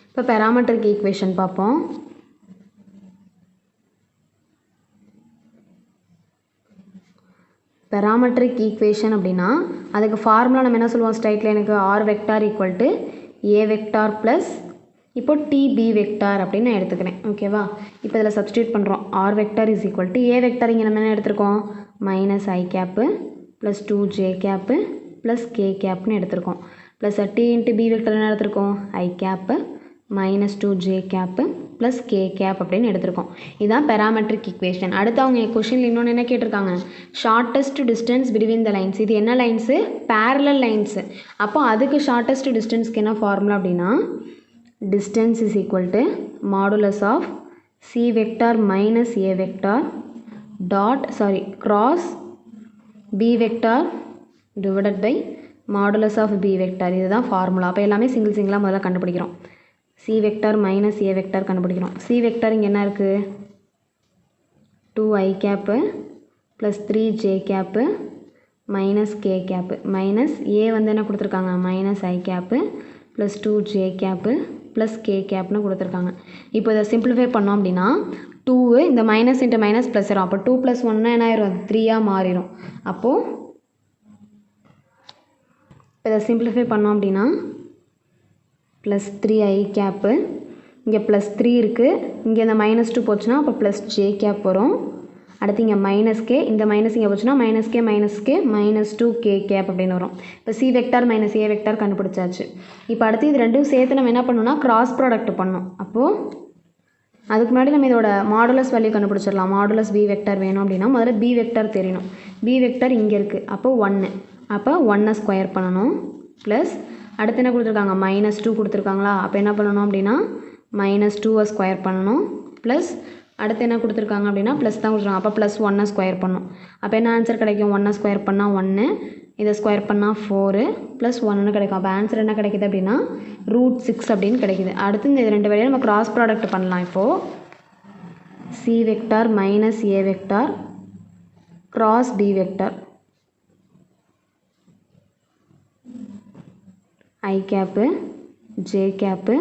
இப்போ பெராமெட்ரிக் ஈக்குவேஷன் பார்ப்போம். பெராமெட்ரிக் ஈக்குவேஷன் அப்படின்னா அதுக்கு ஃபார்முலா நம்ம என்ன சொல்லுவோம், ஸ்ட்ரைட் லைனுக்கு R vector equal to A vector plus இப்போ டிபி வெக்டார் அப்படின்னு நான் எடுத்துக்கிறேன். ஓகேவா, இப்போ இதில் சப்ஸ்டியூட் பண்ணுறோம். R vector is equal to A vector இங்கே நம்ம என்ன எடுத்திருக்கோம், minus I cap plus 2j cap plus k கேப்னு எடுத்திருக்கோம். Plus T into B vector என்ன எடுத்திருக்கோம், I cap minus 2j cap plus k cap அப்படின்னு எடுத்திருக்கோம். இதுதான் பெராமெட்ரிக் ஈக்குவேஷன். அடுத்து அவங்க கொஷினில் இன்னொன்று என்ன கேட்டிருக்காங்க, shortest distance between the lines. இது என்ன லைன்ஸு, பேரலல் லைன்ஸு. அப்போ அதுக்கு ஷார்ட்டஸ்ட் டிஸ்டன்ஸ்க்கு என்ன ஃபார்முலா அப்படின்னா distance is equal to modulus of c vector minus a vector dot cross b vector divided by modulus of b vector. இதுதான் formula. அப்போ எல்லாமே சிங்கிளாக முதல்ல கண்டுபிடிக்கிறோம். c vector minus a vector கண்டுபிடிக்கிறோம். c vector இங்கே என்ன இருக்குது, 2i cap plus 3j cap minus k cap minus a வந்து என்ன கொடுத்துருக்காங்க, minus I cap plus 2j cap plus k கேப்னு கொடுத்துருக்காங்க. இப்போ இதை சிம்பிளிஃபை பண்ணோம் அப்படின்னா 2 இந்த மைனஸ் இன்ட்டு மைனஸ் ப்ளஸ் ஆயிரும். அப்போ 2 + 1 என்ன ஆயிரும், 3ஆக மாறிடும். அப்போது இதை சிம்பிளிஃபை பண்ணோம் அப்படின்னா ப்ளஸ் 3i கேப்பு, இங்கே ப்ளஸ் 3 இருக்குது, இங்கே இந்த -2 போச்சுன்னா அப்போ ப்ளஸ் j கேப் வரும். அடுத்து இங்கே மைனஸ் கே, இந்த மைனஸ் இங்கே போச்சுன்னா minus K minus 2k gap அப்படின்னு வரும். இப்போ சி வெக்டார் மைனஸ் ஏ வெக்டார் கண்டுபிடிச்சாச்சு. இப்போ அடுத்து இது ரெண்டும் சேர்த்து நம்ம என்ன பண்ணணும்னா கிராஸ் ப்ராடக்ட் பண்ணணும். அப்போது அதுக்கு முன்னாடி நம்ம இதோட மாடுலஸ் வேல்யூ கண்டுபிடிச்சிடலாம். மாடுலஸ் பி வெக்டார் வேணும் அப்படின்னா முதல்ல பி வெக்டார் தெரியணும். பி வெக்டார் இங்கே இருக்குது, அப்போ 1, அப்போ 1 ஸ்கொயர் பண்ணணும். ப்ளஸ் அடுத்து என்ன கொடுத்துருக்காங்க, -2 கொடுத்துருக்காங்களா, அப்போ என்ன பண்ணணும் அப்படின்னா -2 ஸ்கொயர் பண்ணணும். ப்ளஸ் அடுத்து என்ன கொடுத்துருக்காங்க அப்படின்னா ப்ளஸ் தான் கொடுத்துருக்காங்க, அப்போ +1 ஸ்கொயர் பண்ணணும். அப்போ என்ன ஆன்சர் கிடைக்கும், 1 ஸ்கொயர் பண்ணால் 1, இதை ஸ்கொயர் பண்ணால் 4 + 1 கிடைக்கும். அப்போ ஆன்சர் என்ன கிடைக்குது அப்படின்னா √6 அப்படின்னு கிடைக்குது. அடுத்து இந்த 2 வேலையை நம்ம கிராஸ் ப்ராடக்ட் பண்ணலாம். இப்போது c vector minus A vector cross b vector I cap j cap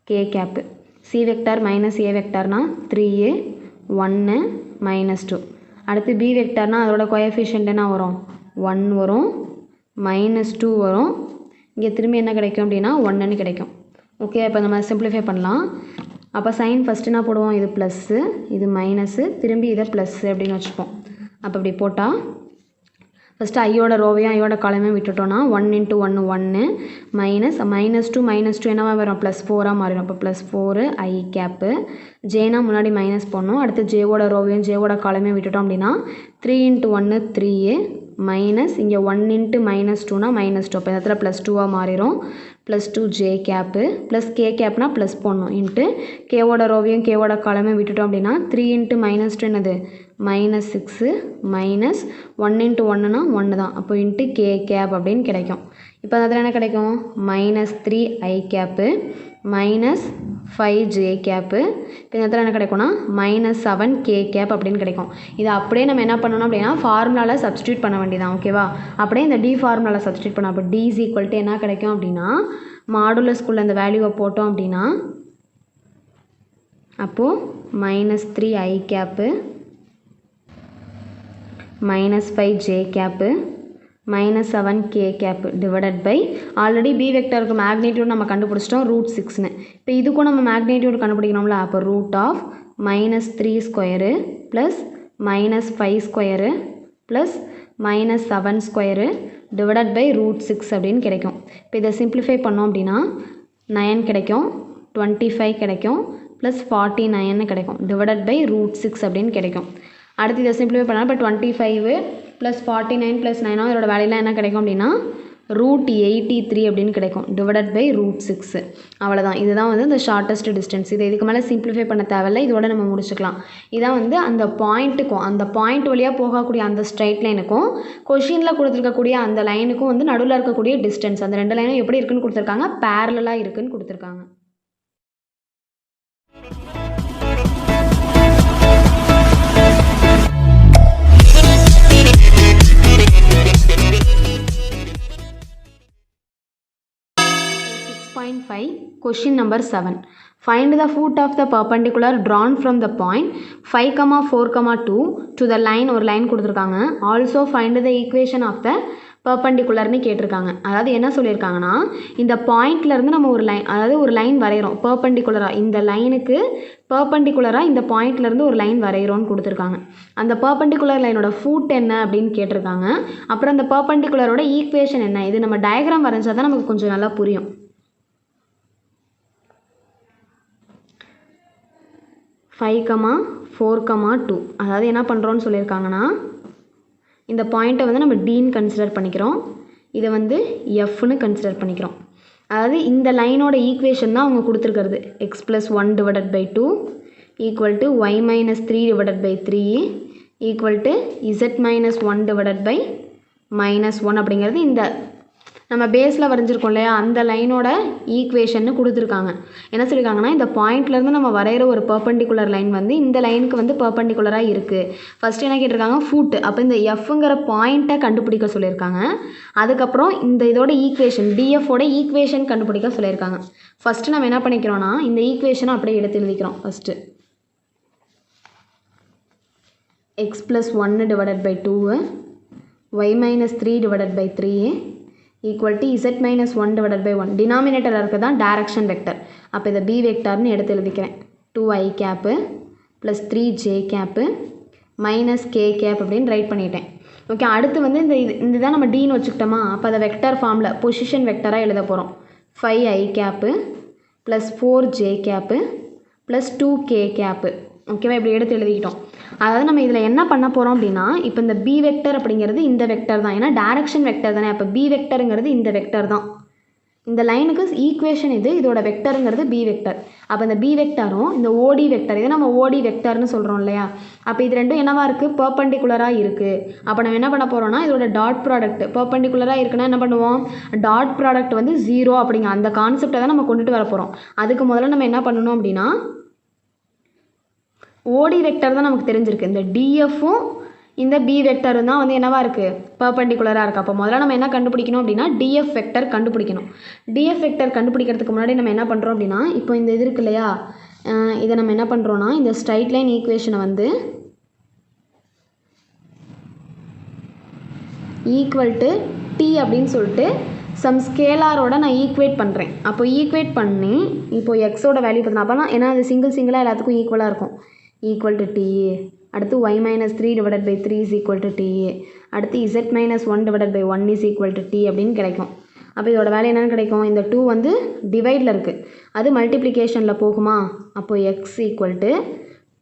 k cap. C vector minus a வெக்டார்னா 3, 1, -2. அடுத்து பி வெக்டார்னா அதோட கோஎஃபிஷியன்ட் என்ன வரும், 1 வரும், -2 வரும், இங்கே திரும்பி என்ன கிடைக்கும் அப்படின்னா 1ன்னு கிடைக்கும். ஓகே, இப்போ நம்ம சிம்பிளிஃபை பண்ணலாம். அப்போ சைன் ஃபஸ்ட்டு என்ன போடுவோம், இது ப்ளஸ்ஸு, இது மைனஸு, திரும்பி இதை ப்ளஸ்ஸு அப்படின்னு வச்சுப்போம். அப்போ இப்படி போட்டால் ஃபஸ்ட்டு ஐயோட ரோவையும் ஐயோட காலமையும் விட்டுட்டோன்னா 1 × 1 1 -2 என்னவா வரும், +4 மாறிடும். அப்போ +4 I கேப்பு. ஜேனா முன்னாடி மைனஸ் போடணும். அடுத்து ஜேவோட ரோவையும் ஜேவோட காலமையும் விட்டுட்டோம் அப்படின்னா 3 × 1 3 மைனஸ் இங்கே 1 × -2னா -2, அப்போ இந்த இடத்துல +2 மாறிடும். +2 ஜே கேப்பு ப்ளஸ் கே கேப்னா ப்ளஸ் போடணும் இன்ட்டு கேவோட ரோவையும் கேவோட காலமையும் விட்டுட்டோம் அப்படின்னா 3 × -2 என்னது -6 மைனஸ் 1 × 1னா 1 தான், அப்போ இன்ட்டு கே கேப் அப்படின்னு கிடைக்கும். இப்போ அதில் என்ன கிடைக்கும், -3 I கேப்பு -5 ஜே கேப்பு. இப்போ இந்த இடத்துல என்ன கிடைக்கும்னா -7 கே கேப் அப்படின்னு கிடைக்கும். இதை அப்படியே நம்ம என்ன பண்ணணும் அப்படின்னா ஃபார்முலாவில் சப்ஸ்டியூட் பண்ண வேண்டியதான். ஓகேவா, அப்படியே இந்த டி ஃபார்முலாவில் சப்ஸ்டியூட் பண்ணோம். அப்போ டி = என்ன கிடைக்கும் அப்படின்னா மாடுலஸ்குள்ளே இந்த வேல்யூவை போட்டோம் அப்படின்னா அப்போது -3 I cap -5 j cap -7 k cap divided by already b வெக்டருக்கு மேக்னிடியூட் நம்ம கண்டுபிடிச்சிட்டோம் √6ன்னு. இப்போ இதுக்கும் நம்ம மேக்னிடியூட் கண்டுபிடிக்கணும்ல, அப்போ √−3 square plus -5 square plus -7 square divided by √6 அப்படின்னு கிடைக்கும். இப்போ இதை சிம்பிளிஃபை பண்ணோம் அப்படின்னா 9 கிடைக்கும், 25 கிடைக்கும், ப்ளஸ் 49 கிடைக்கும், டிவைடட் பை √6 அப்படின்னு கிடைக்கும். அடுத்து இதை சிம்பிளிஃபை பண்ணால் இப்போ 25 + 49 + 9 இதோட வேலையெல்லாம் என்ன கிடைக்கும் அப்படின்னா √83 அப்படின்னு கிடைக்கும், டிவைடட் பை √6. அவ்வளோதான், இதுதான் வந்து இந்த ஷார்ட்டஸ்ட் டிஸ்டன்ஸ். இதை இதுக்கு மேலே சிம்பிளிஃபை பண்ண தேவையில்லை, இதோட நம்ம முடிச்சுக்கலாம். இதான் வந்து அந்த பாயிண்ட்டுக்கும் அந்த பாயிண்ட் வழியாக போகக்கூடிய அந்த ஸ்ட்ரைட் லைனுக்கும் கொஷினில் கொடுத்துருக்கக்கூடிய அந்த லைனுக்கும் வந்து நடுவில் இருக்கக்கூடிய டிஸ்டன்ஸ், அந்த 2 லைனும் எப்படி இருக்குன்னு கொடுத்துருக்காங்க, பேரலாக இருக்குன்னு கொடுத்துருக்காங்க. Question number 7. Find the foot of the perpendicular drawn from the point 5, 4, 2 to the line. ஒரு லைன் கொடுத்துருக்காங்க. Also find the equation of the perpendicularன்னு கேட்டிருக்காங்க. அதாவது என்ன சொல்லியிருக்காங்கன்னா இந்த பாயிண்ட்லேருந்து நம்ம ஒரு லைன், அதாவது ஒரு லைன் வரைகிறோம் பர்பண்டிகுலராக, இந்த லைனுக்கு பர்பண்டிகுலராக இந்த பாயிண்ட்லேருந்து ஒரு லைன் வரைகிறோன்னு கொடுத்துருக்காங்க. அந்த பர்பண்டிகுலர் லைனோட ஃபூட் என்ன அப்படின்னு கேட்டிருக்காங்க. அப்புறம் அந்த பர்பண்டிகுலரோட ஈக்குவேஷன் என்ன, இது நம்ம டயக்ராம் வரைஞ்சால் தான் நமக்கு கொஞ்சம் நல்லா புரியும். 5, 4, 2 அதாவது என்ன பண்ணுறோன்னு சொல்லியிருக்காங்கன்னா இந்த பாயிண்ட்டை வந்து நம்ம டீன்னு கன்சிடர் பண்ணிக்கிறோம், இதை வந்து எஃப்னு கன்சிடர் பண்ணிக்கிறோம். அதாவது இந்த லைனோட ஈக்குவேஷன் தான் அவங்க கொடுத்துருக்கிறது, x + 1 / 2 = y - 3 / 3 = z - 1 / -1 அப்படிங்கிறது இந்த நம்ம பேஸில் வரைஞ்சிருக்கோம் இல்லையா அந்த லைனோட ஈக்குவேஷன்னு கொடுத்துருக்காங்க. என்ன சொல்லியிருக்காங்கன்னா இந்த பாயிண்ட்லேருந்து நம்ம வரைகிற ஒரு பர்பண்டிகுலர் லைன் வந்து இந்த லைனுக்கு வந்து பர்பண்டிகுலராக இருக்குது. ஃபஸ்ட்டு என்ன கேட்டிருக்காங்க, ஃபூட்டு. அப்போ இந்த எஃப்ங்கிற பாயிண்ட்டை கண்டுபிடிக்க சொல்லியிருக்காங்க. அதுக்கப்புறம் இந்த இதோட ஈக்குவேஷன் டிஎஃபோட ஈக்குவேஷன் கண்டுபிடிக்க சொல்லியிருக்காங்க. ஃபஸ்ட்டு நம்ம என்ன பண்ணிக்கிறோன்னா இந்த ஈக்குவேஷனை அப்படியே எடுத்து எழுதிக்கிறோம். First x + 1 / 2 y - 3 / 3 = z - 1 / 1. Denominator இருக்க தான் டைரக்ஷன் வெக்டர். அப்போ இதை பி வெக்டார்னு எடுத்து எழுதிக்கிறேன். 2i cap plus 3j cap minus K cap அப்படின்னு ரைட் பண்ணிட்டேன். ஓகே, அடுத்து வந்து இந்த இதான் நம்ம டீன்னு வச்சுக்கிட்டோமா, அப்போ அதை வெக்டர் ஃபார்மில் பொசிஷன் வெக்டராக எழுத போகிறோம். 5i cap plus 4j cap plus 2k cap ஓகேவா? இப்படி எடுத்து எழுதிக்கிட்டோம். அதாவது நம்ம இதில் என்ன பண்ண போகிறோம் அப்படின்னா, இப்போ இந்த பி வெக்டர் அப்படிங்கிறது இந்த வெக்டர் தான், ஏன்னா டைரக்ஷன் வெக்டர் தானே. அப்போ பி வெக்டருங்கிறது இந்த வெக்டர் தான். இந்த லைனுக்கு ஈக்குவேஷன் இது, இதோட வெக்டருங்கிறது பி வெக்டர். அப்போ இந்த பி வெக்டரும் இந்த ஓடி வெக்டர், இதை நம்ம ஓடி வெக்டர்னு சொல்கிறோம் இல்லையா? அப்போ இது ரெண்டும் என்னவா இருக்குது? பெர்பெண்டிகுலராக இருக்குது. அப்போ நம்ம என்ன பண்ண போகிறோம்னா, இதோட டாட் ப்ராடக்ட் பெர்பெண்டிகுலராக இருக்குன்னா என்ன பண்ணுவோம்? டாட் ப்ராடக்ட் வந்து 0 அப்படிங்க அந்த கான்செப்டை தான் நம்ம கொண்டுட்டு வர போகிறோம். அதுக்கு முதல்ல நம்ம என்ன பண்ணணும் அப்படின்னா, ஓடி வெக்டர் தான் நமக்கு தெரிஞ்சிருக்கு. இந்த டிஎஃப்பும் இந்த பி வெக்டரும் தான் வந்து என்னவா இருக்குது? பெர்பெண்டிகுலராக இருக்குது. அப்போ முதல்ல நம்ம என்ன கண்டுபிடிக்கணும் அப்படின்னா, டிஎஃப் வெக்டர் கண்டுபிடிக்கணும். டிஎஃப் வெக்டர் கண்டுபிடிக்கிறதுக்கு முன்னாடி நம்ம என்ன பண்ணுறோம் அப்படின்னா, இப்போ இந்த இது இருக்கு இல்லையா, இதை நம்ம என்ன பண்ணுறோன்னா, இந்த ஸ்ட்ரைட் லைன் ஈக்குவேஷனை வந்து ஈக்குவல் டு டி அப்படின்னு சொல்லிட்டு சம் ஸ்கேலாரோட நான் ஈக்குவேட் பண்ணுறேன். அப்போ ஈக்குவேட் பண்ணி இப்போ எக்ஸோட வேல்யூ பார்த்தா அப்போனா ஏன்னா அது சிங்கிளாக எல்லாத்துக்கும் ஈக்குவலாக இருக்கும். ஈக்குவல் டு டி, அடுத்து y - 3 / 3 is equal to t, அடுத்து z - 1 / 1 is equal to t அப்படின்னு கிடைக்கும். அப்போ இதோட வேலை என்னென்னு கிடைக்கும்? இந்த 2 வந்து டிவைடில் இருக்குது, அது மல்டிப்ளிகேஷனில் போகுமா? அப்போ x ஈக்குவல் டு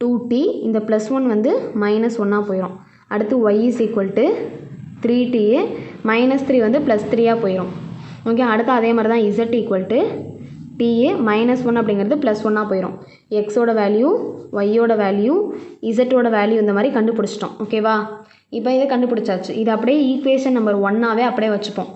2t, இந்த +1 வந்து -1ஆக போயிடும். அடுத்து y is equal to 3t, -3 வந்து +3ஆக போயிடும். ஓகே, அடுத்து அதே மாதிரி தான் z ஈக்குவல் டு t, -1 அப்படிங்கிறது +1ஆக போயிடும். எக்ஸோட வேல்யூ, ஒய்யோட வேல்யூ, இசட்டோட வேல்யூ இந்த மாதிரி கண்டுபிடிச்சிட்டோம். ஓகேவா? இப்போ இதை கண்டுபிடிச்சாச்சு. இது அப்படியே ஈக்குவேஷன் நம்பர் 1ஆகவே அப்படியே வச்சுப்போம்.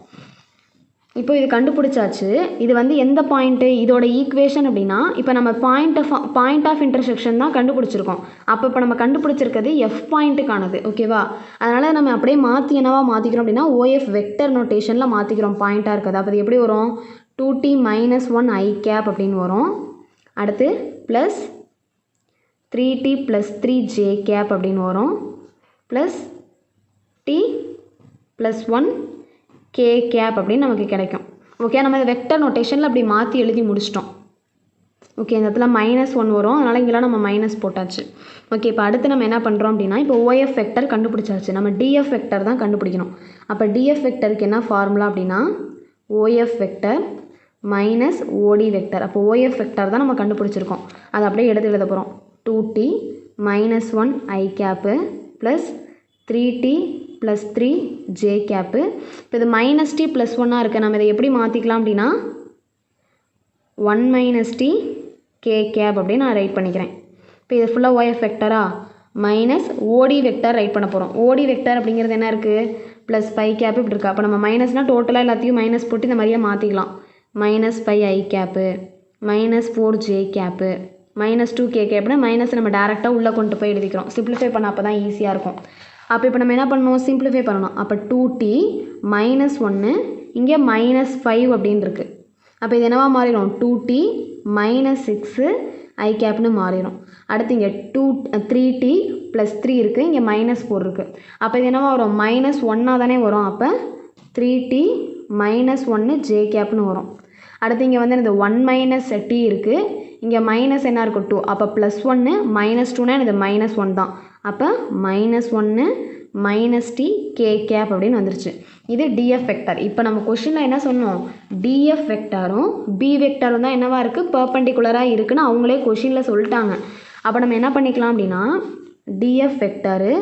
இப்போ இது கண்டுபிடிச்சாச்சு. இது வந்து எந்த பாயிண்ட்டு இதோட ஈக்குவேஷன் அப்படின்னா, இப்போ நம்ம பாயிண்ட் ஆஃப் இன்டர்செக்ஷன் தான் கண்டுபிடிச்சிருக்கோம். அப்போ இப்போ நம்ம கண்டுபிடிச்சிருக்கிறது எஃப் பாயிண்ட்டுக்கானது. ஓகேவா? அதனால் நம்ம அப்படியே மாற்றி என்னவா மாற்றிக்கிறோம் அப்படின்னா, ஓஎஃப் வெக்டர் நோட்டேஷனில் மாற்றிக்கிறோம் பாயிண்ட்டாக இருக்குது. அப்போ எப்படி வரும்? 2t - 1 i கேப் அப்படின்னு வரும். அடுத்து ப்ளஸ் 3t + 3 j கேப் அப்படின்னு வரும். ப்ளஸ் t + 1 k கேப் அப்படின்னு நமக்கு கிடைக்கும். ஓகே, நம்ம இந்த வெக்டர் நோட்டேஷனில் அப்படி மாற்றி எழுதி முடிச்சிட்டோம். ஓகே, இந்த இடத்துல -1 வரும், அதனால் இங்கெல்லாம் நம்ம மைனஸ் போட்டாச்சு. ஓகே, இப்போ அடுத்து நம்ம என்ன பண்ணுறோம் அப்படின்னா, இப்போ ஓஎஃப் வெக்டர் கண்டுபிடிச்சாச்சு, நம்ம டிஎஃப் வெக்டர் தான் கண்டுபிடிக்கணும். அப்போ டிஎஃப் வெக்டருக்கு என்ன ஃபார்முலா அப்படின்னா, OF vector minus OD vector. அப்போ ஓஎஃப் வெக்டர் தான் நம்ம கண்டுபிடிச்சிருக்கோம், அதை அப்படியே எடுத்து எழுத போகிறோம். 2t - 1 i cap plus 3t + 3 j cap. இப்போ இது -t + 1ஆக இருக்குது, நம்ம இதை எப்படி மாற்றிக்கலாம் அப்படின்னா 1 - t k கேப் அப்படின்னு நான் ரைட் பண்ணிக்கிறேன். இப்போ இது ஃபுல்லாக ஓஎஃப் வெக்டரா மைனஸ் ஓடி வெக்டர் ரைட் பண்ண போகிறோம். ஓடி வெக்டர் அப்படிங்கிறது என்ன இருக்குது? ப்ளஸ் பை கேப்பு இப்படி இருக்கா. அப்போ நம்ம மைனஸ்னால் டோட்டலாக எல்லாத்தையும் மைனஸ் போட்டு இந்த மாதிரியே மாற்றிக்கலாம். -5 i cap -4 j cap -2 k கேப்னு மைனஸ் நம்ம டேரெக்டாக உள்ளே கொண்டு போய் எழுதிக்கிறோம். சிம்பிளிஃபை பண்ண அப்போ தான் ஈஸியாக இருக்கும். அப்போ இப்போ நம்ம என்ன பண்ணணும்? சிம்பிளிஃபை பண்ணணும். அப்போ 2t - 1 இங்கே -5 அப்படின்னு இருக்குது. அப்போ இது என்னவா மாறிடும்? 2t - 6 i கேப்னு மாறிடும். அடுத்து இங்கே 3t + 3 இருக்குது, இங்கே -4 இருக்குது. அப்போ இது என்னவா வரும்? -1ஆக தானே வரும். அப்போ 3t - 1 j கேப்னு வரும். அடுத்து இங்கே வந்து இந்த 1 - t இருக்குது, இங்கே மைனஸ் என்ன இருக்கும்? 2. அப்போ +1 -2னா இது -1 தான். அப்போ -1 - t k கேப் அப்படின்னு வந்துருச்சு. இது டிஎஃப் வெக்டர். இப்போ நம்ம கொஷினில் என்ன சொன்னோம்? டிஎஃப் வெக்டரும் பி வெக்டரும் தான் என்னவா இருக்குது? பெர்பெண்டிகுலராக இருக்குன்னு அவங்களே கொஷினில் சொல்லிட்டாங்க. அப்போ நம்ம என்ன பண்ணிக்கலாம் அப்படின்னா, டிஎஃப் வெக்டரு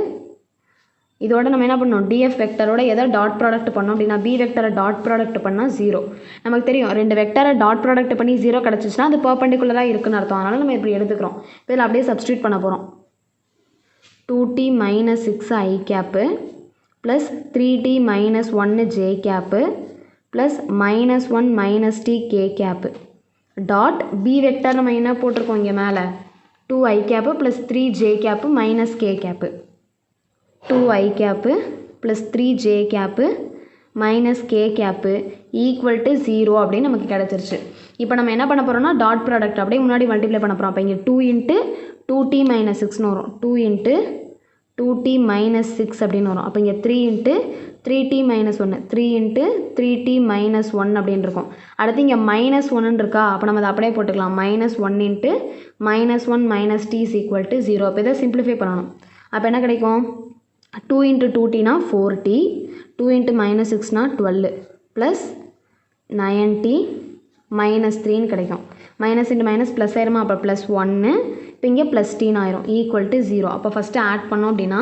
இதோட நம்ம என்ன பண்ணோம்? டிஎஃப் வெக்டரோட எதை டாட் ப்ராடக்ட் பண்ணோம் அப்படின்னா, பி வெக்டரை டாட் ப்ராடக்ட் பண்ணால் 0. நமக்கு தெரியும் 2 வெக்டரை டாட் ப்ராடக்ட் பண்ணி 0 கிடச்சிச்சுன்னா அது பெர்பெண்டிகுலராக இருக்குன்னு அர்த்தம். அதனால் நம்ம இப்படி எடுத்துக்கிறோம். இப்போ இதில் அப்படியே சப்ஸ்டியூட் பண்ண போகிறோம். 2t - 6 i cap plus 3t - 1 j cap ப்ளஸ் -1 - t k cap dot B vector நம்ம என்ன போட்டிருக்கோம் இங்கே மேலே? 2 i cap plus 3 j cap minus k cap 2 i cap plus 3 j cap minus k cap equal to 0 அப்படின்னு நமக்கு கிடச்சிருச்சு. இப்போ நம்ம என்ன பண்ண போகிறோம்னா, டாட் ப்ராடக்ட் அப்படியே முன்னாடி மல்டிப்ளை பண்ண போகிறோம். அப்போ இங்கே 2 × 2t - 6ன்னு வரும். 2 × 2t - 6 அப்படின்னு வரும். அப்போ இங்கே 3 × 3t - 1 3 × 3t - 1 அப்படின்னு இருக்கும். அடுத்து இங்கே -1 இருக்கா? அப்போ நம்ம அதை அப்படியே போட்டுக்கலாம். -1 × -1 - t is equal to 0. அப்போ இதை சிம்பிளிஃபை பண்ணணும். அப்போ என்ன கிடைக்கும்? 2 × 2tனா 4t, 2 × -6னா 12 ப்ளஸ் 9t - 3ன்னு கிடைக்கும். மைனஸ் இன்ட்டு மைனஸ் ப்ளஸ் ஆயிருமா? அப்போ +1 இப்போ இங்கே ப்ளஸ் டீன்னு ஆயிரும் ஈக்குவல் டு 0. அப்போ ஃபஸ்ட்டு ஆட் பண்ணோம் அப்படின்னா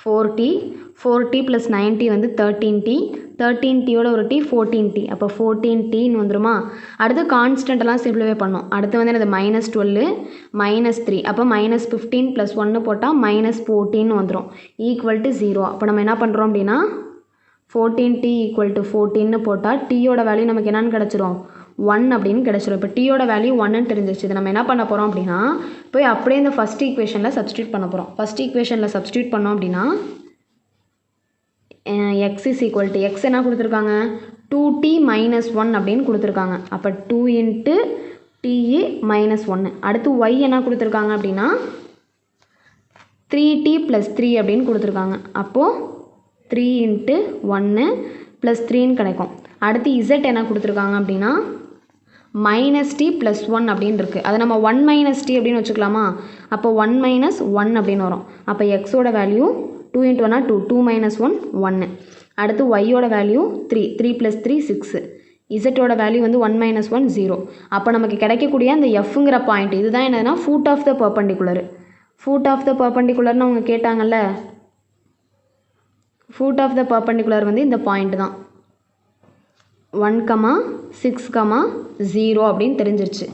4t ப்ளஸ் 9t வந்து 13t, 13tயோட ஒரு t 14t, அப்போ 14tன்னு வந்துருமா. அடுத்து கான்ஸ்டன்ட்லாம் சிம்பிளிஃபை பண்ணோம். அடுத்து வந்து எனது -12 -3, அப்போ -15 ப்ளஸ் 1 போட்டால் -14 வந்துடும் ஈக்குவல் டு 0. அப்போ நம்ம என்ன பண்ணுறோம் அப்படின்னா 14t ஈக்குவல் டு 14 போட்டால் டீயோட வேல்யூ நமக்கு என்னன்னு கிடச்சிரும் 1 அப்படின்னு கிடச்சிரும். இப்போ டீயோட வேல்யூ 1ன்னு தெரிஞ்சிச்சு. இது நம்ம என்ன பண்ண போகிறோம் அப்படின்னா போய் அப்படியே இந்த ஃபஸ்ட் ஈக்குவேஷனில் சப்ஸ்டியூட் பண்ண போகிறோம். ஃபஸ்ட் ஈக்குவேஷனில் சப்ஸ்டியூட் பண்ணோம் அப்படின்னா x is equal to X என்ன கொடுத்துருக்காங்க 2t மைனஸ் 1 அப்படின்னு கொடுத்துருக்காங்க. அப்போ 2 இன்ட்டு t மைனஸ் 1. அடுத்து y என்ன கொடுத்துருக்காங்க அப்படின்னா 3t ப்ளஸ் 3 அப்படின்னு கொடுத்துருக்காங்க. அப்போது 3 இன்ட்டு 1 ப்ளஸ் 3ன்னு கிடைக்கும். அடுத்து z என்ன கொடுத்துருக்காங்க அப்படின்னா -t ப்ளஸ் 1 அப்படின்னு இருக்குது. அதை நம்ம 1 - t அப்படின்னு வச்சுக்கலாமா. அப்போ 1 - 1 அப்படின்னு வரும். அப்போ எக்ஸோட வேல்யூ 2 இன்ட்டு 1 2, 2 - 1 1. அடுத்து ஒய்யோட வேல்யூ 3 ப்ளஸ் 3 6. இசட்டோட வேல்யூ வந்து 1 - 1 0. அப்போ நமக்கு கிடைக்கக்கூடிய அந்த எஃப்ங்கிற பாயிண்ட் இதுதான் என்னதுன்னா foot of the perpendicular. Foot of the பர்பண்டிகுலர்னு அவங்க கேட்டாங்கல்ல, ஃபுட் ஆஃப் த பர்பண்டிகுலர் வந்து இந்த பாயிண்ட் தான் 1, 6, 0 அப்படின்னு தெரிஞ்சிருச்சு.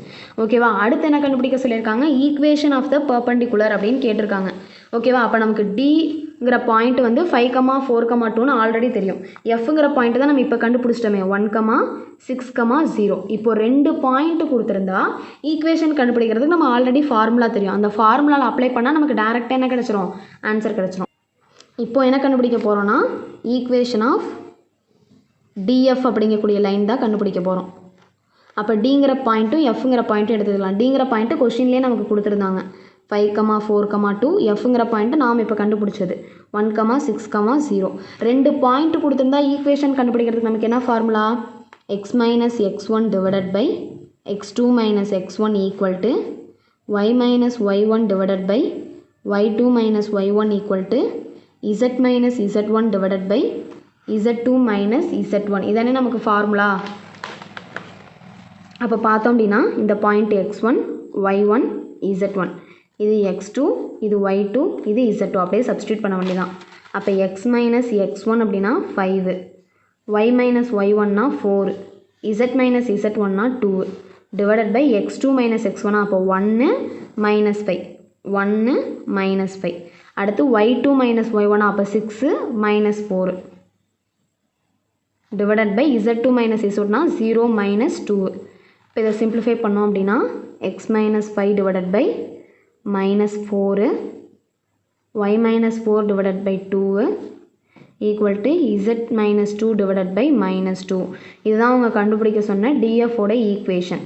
ஓகேவா. அடுத்து என்ன கண்டுபிடிக்க சொல்லியிருக்காங்க ஈக்குவேஷன் ஆஃப் த பர்பண்டிகுலர் அப்படின்னு கேட்டிருக்காங்க. ஓகேவா. அப்போ நமக்கு டிங்கிற பாயிண்ட் வந்து 5, 4, 2ன்னு ஆல்ரெடி தெரியும். எஃப்ங்கிற பாயிண்ட் தான் நம்ம இப்போ கண்டுபிடிச்சிட்டோமே 1, 6, 0. இப்போ 2 பாயிண்ட் கொடுத்துருந்தா ஈக்குவேஷன் கண்டுபிடிக்கிறதுக்கு நம்ம ஆல்ரெடி ஃபார்முலா தெரியும். அந்த ஃபார்முலாவில் அப்ளை பண்ணால் நமக்கு டேரெக்டாக என்ன கிடச்சிரும் ஆன்சர் கிடச்சிரும். இப்போ என்ன கண்டுபிடிக்க போகிறோன்னா ஈக்குவேஷன் ஆஃப் டிஎஃப் அப்படிங்கக்கூடிய லைன் தான் கண்டுபிடிக்க போகிறோம். அப்போ டிங்கிற பாயிண்ட்டும் எஃப்ங்கிற பாயிண்ட்டும் எடுத்துக்கலாம். டிங்கிற பாயிண்ட்டு கொஷின்லேயே நமக்கு கொடுத்துருந்தாங்க 5, 4, 2. எஃப்ங்கிற பாயிண்ட்டு நாம் இப்போ கண்டுபிடிச்சது 1, 6, 0. 2 பாயிண்ட் கொடுத்துருந்தா ஈக்குவேஷன் கண்டுபிடிக்கிறதுக்கு நமக்கு என்ன formula x minus x1 divided by x2 minus x1 equal to y minus y1 divided by y2 minus y1 equal to z minus z1 divided by z2 minus z1. இதானே நமக்கு formula. அப்போ பார்த்தோம் அப்படின்னா இந்த point x1 y1 z1, இது x2 இது y2 இது z2 அப்படியே சப்ஸ்டியூட் பண்ண வேண்டியதான். அப்போ x மைனஸ் x1 அப்படின்னா 5, y மைனஸ் y1னா 4, z மைனஸ் z1னா 2 divided by x2 minus x1. அப்போ 1 மைனஸ் 5, 1 மைனஸ் 5. அடுத்து y2 மைனஸ் y1 அப்போ 6 minus 4 divided by z2 minus z1னா 0 மைனஸ் 2. இப்போ இதை சிம்பிளிஃபை பண்ணோம் அப்படின்னா x minus 5 divided by minus 4 y minus 4 divided by 2 equal to z minus 2 divided by minus 2. இதுதான் அவங்க கண்டுபிடிக்க சொன்ன டிஎஃபோட ஈக்குவேஷன்.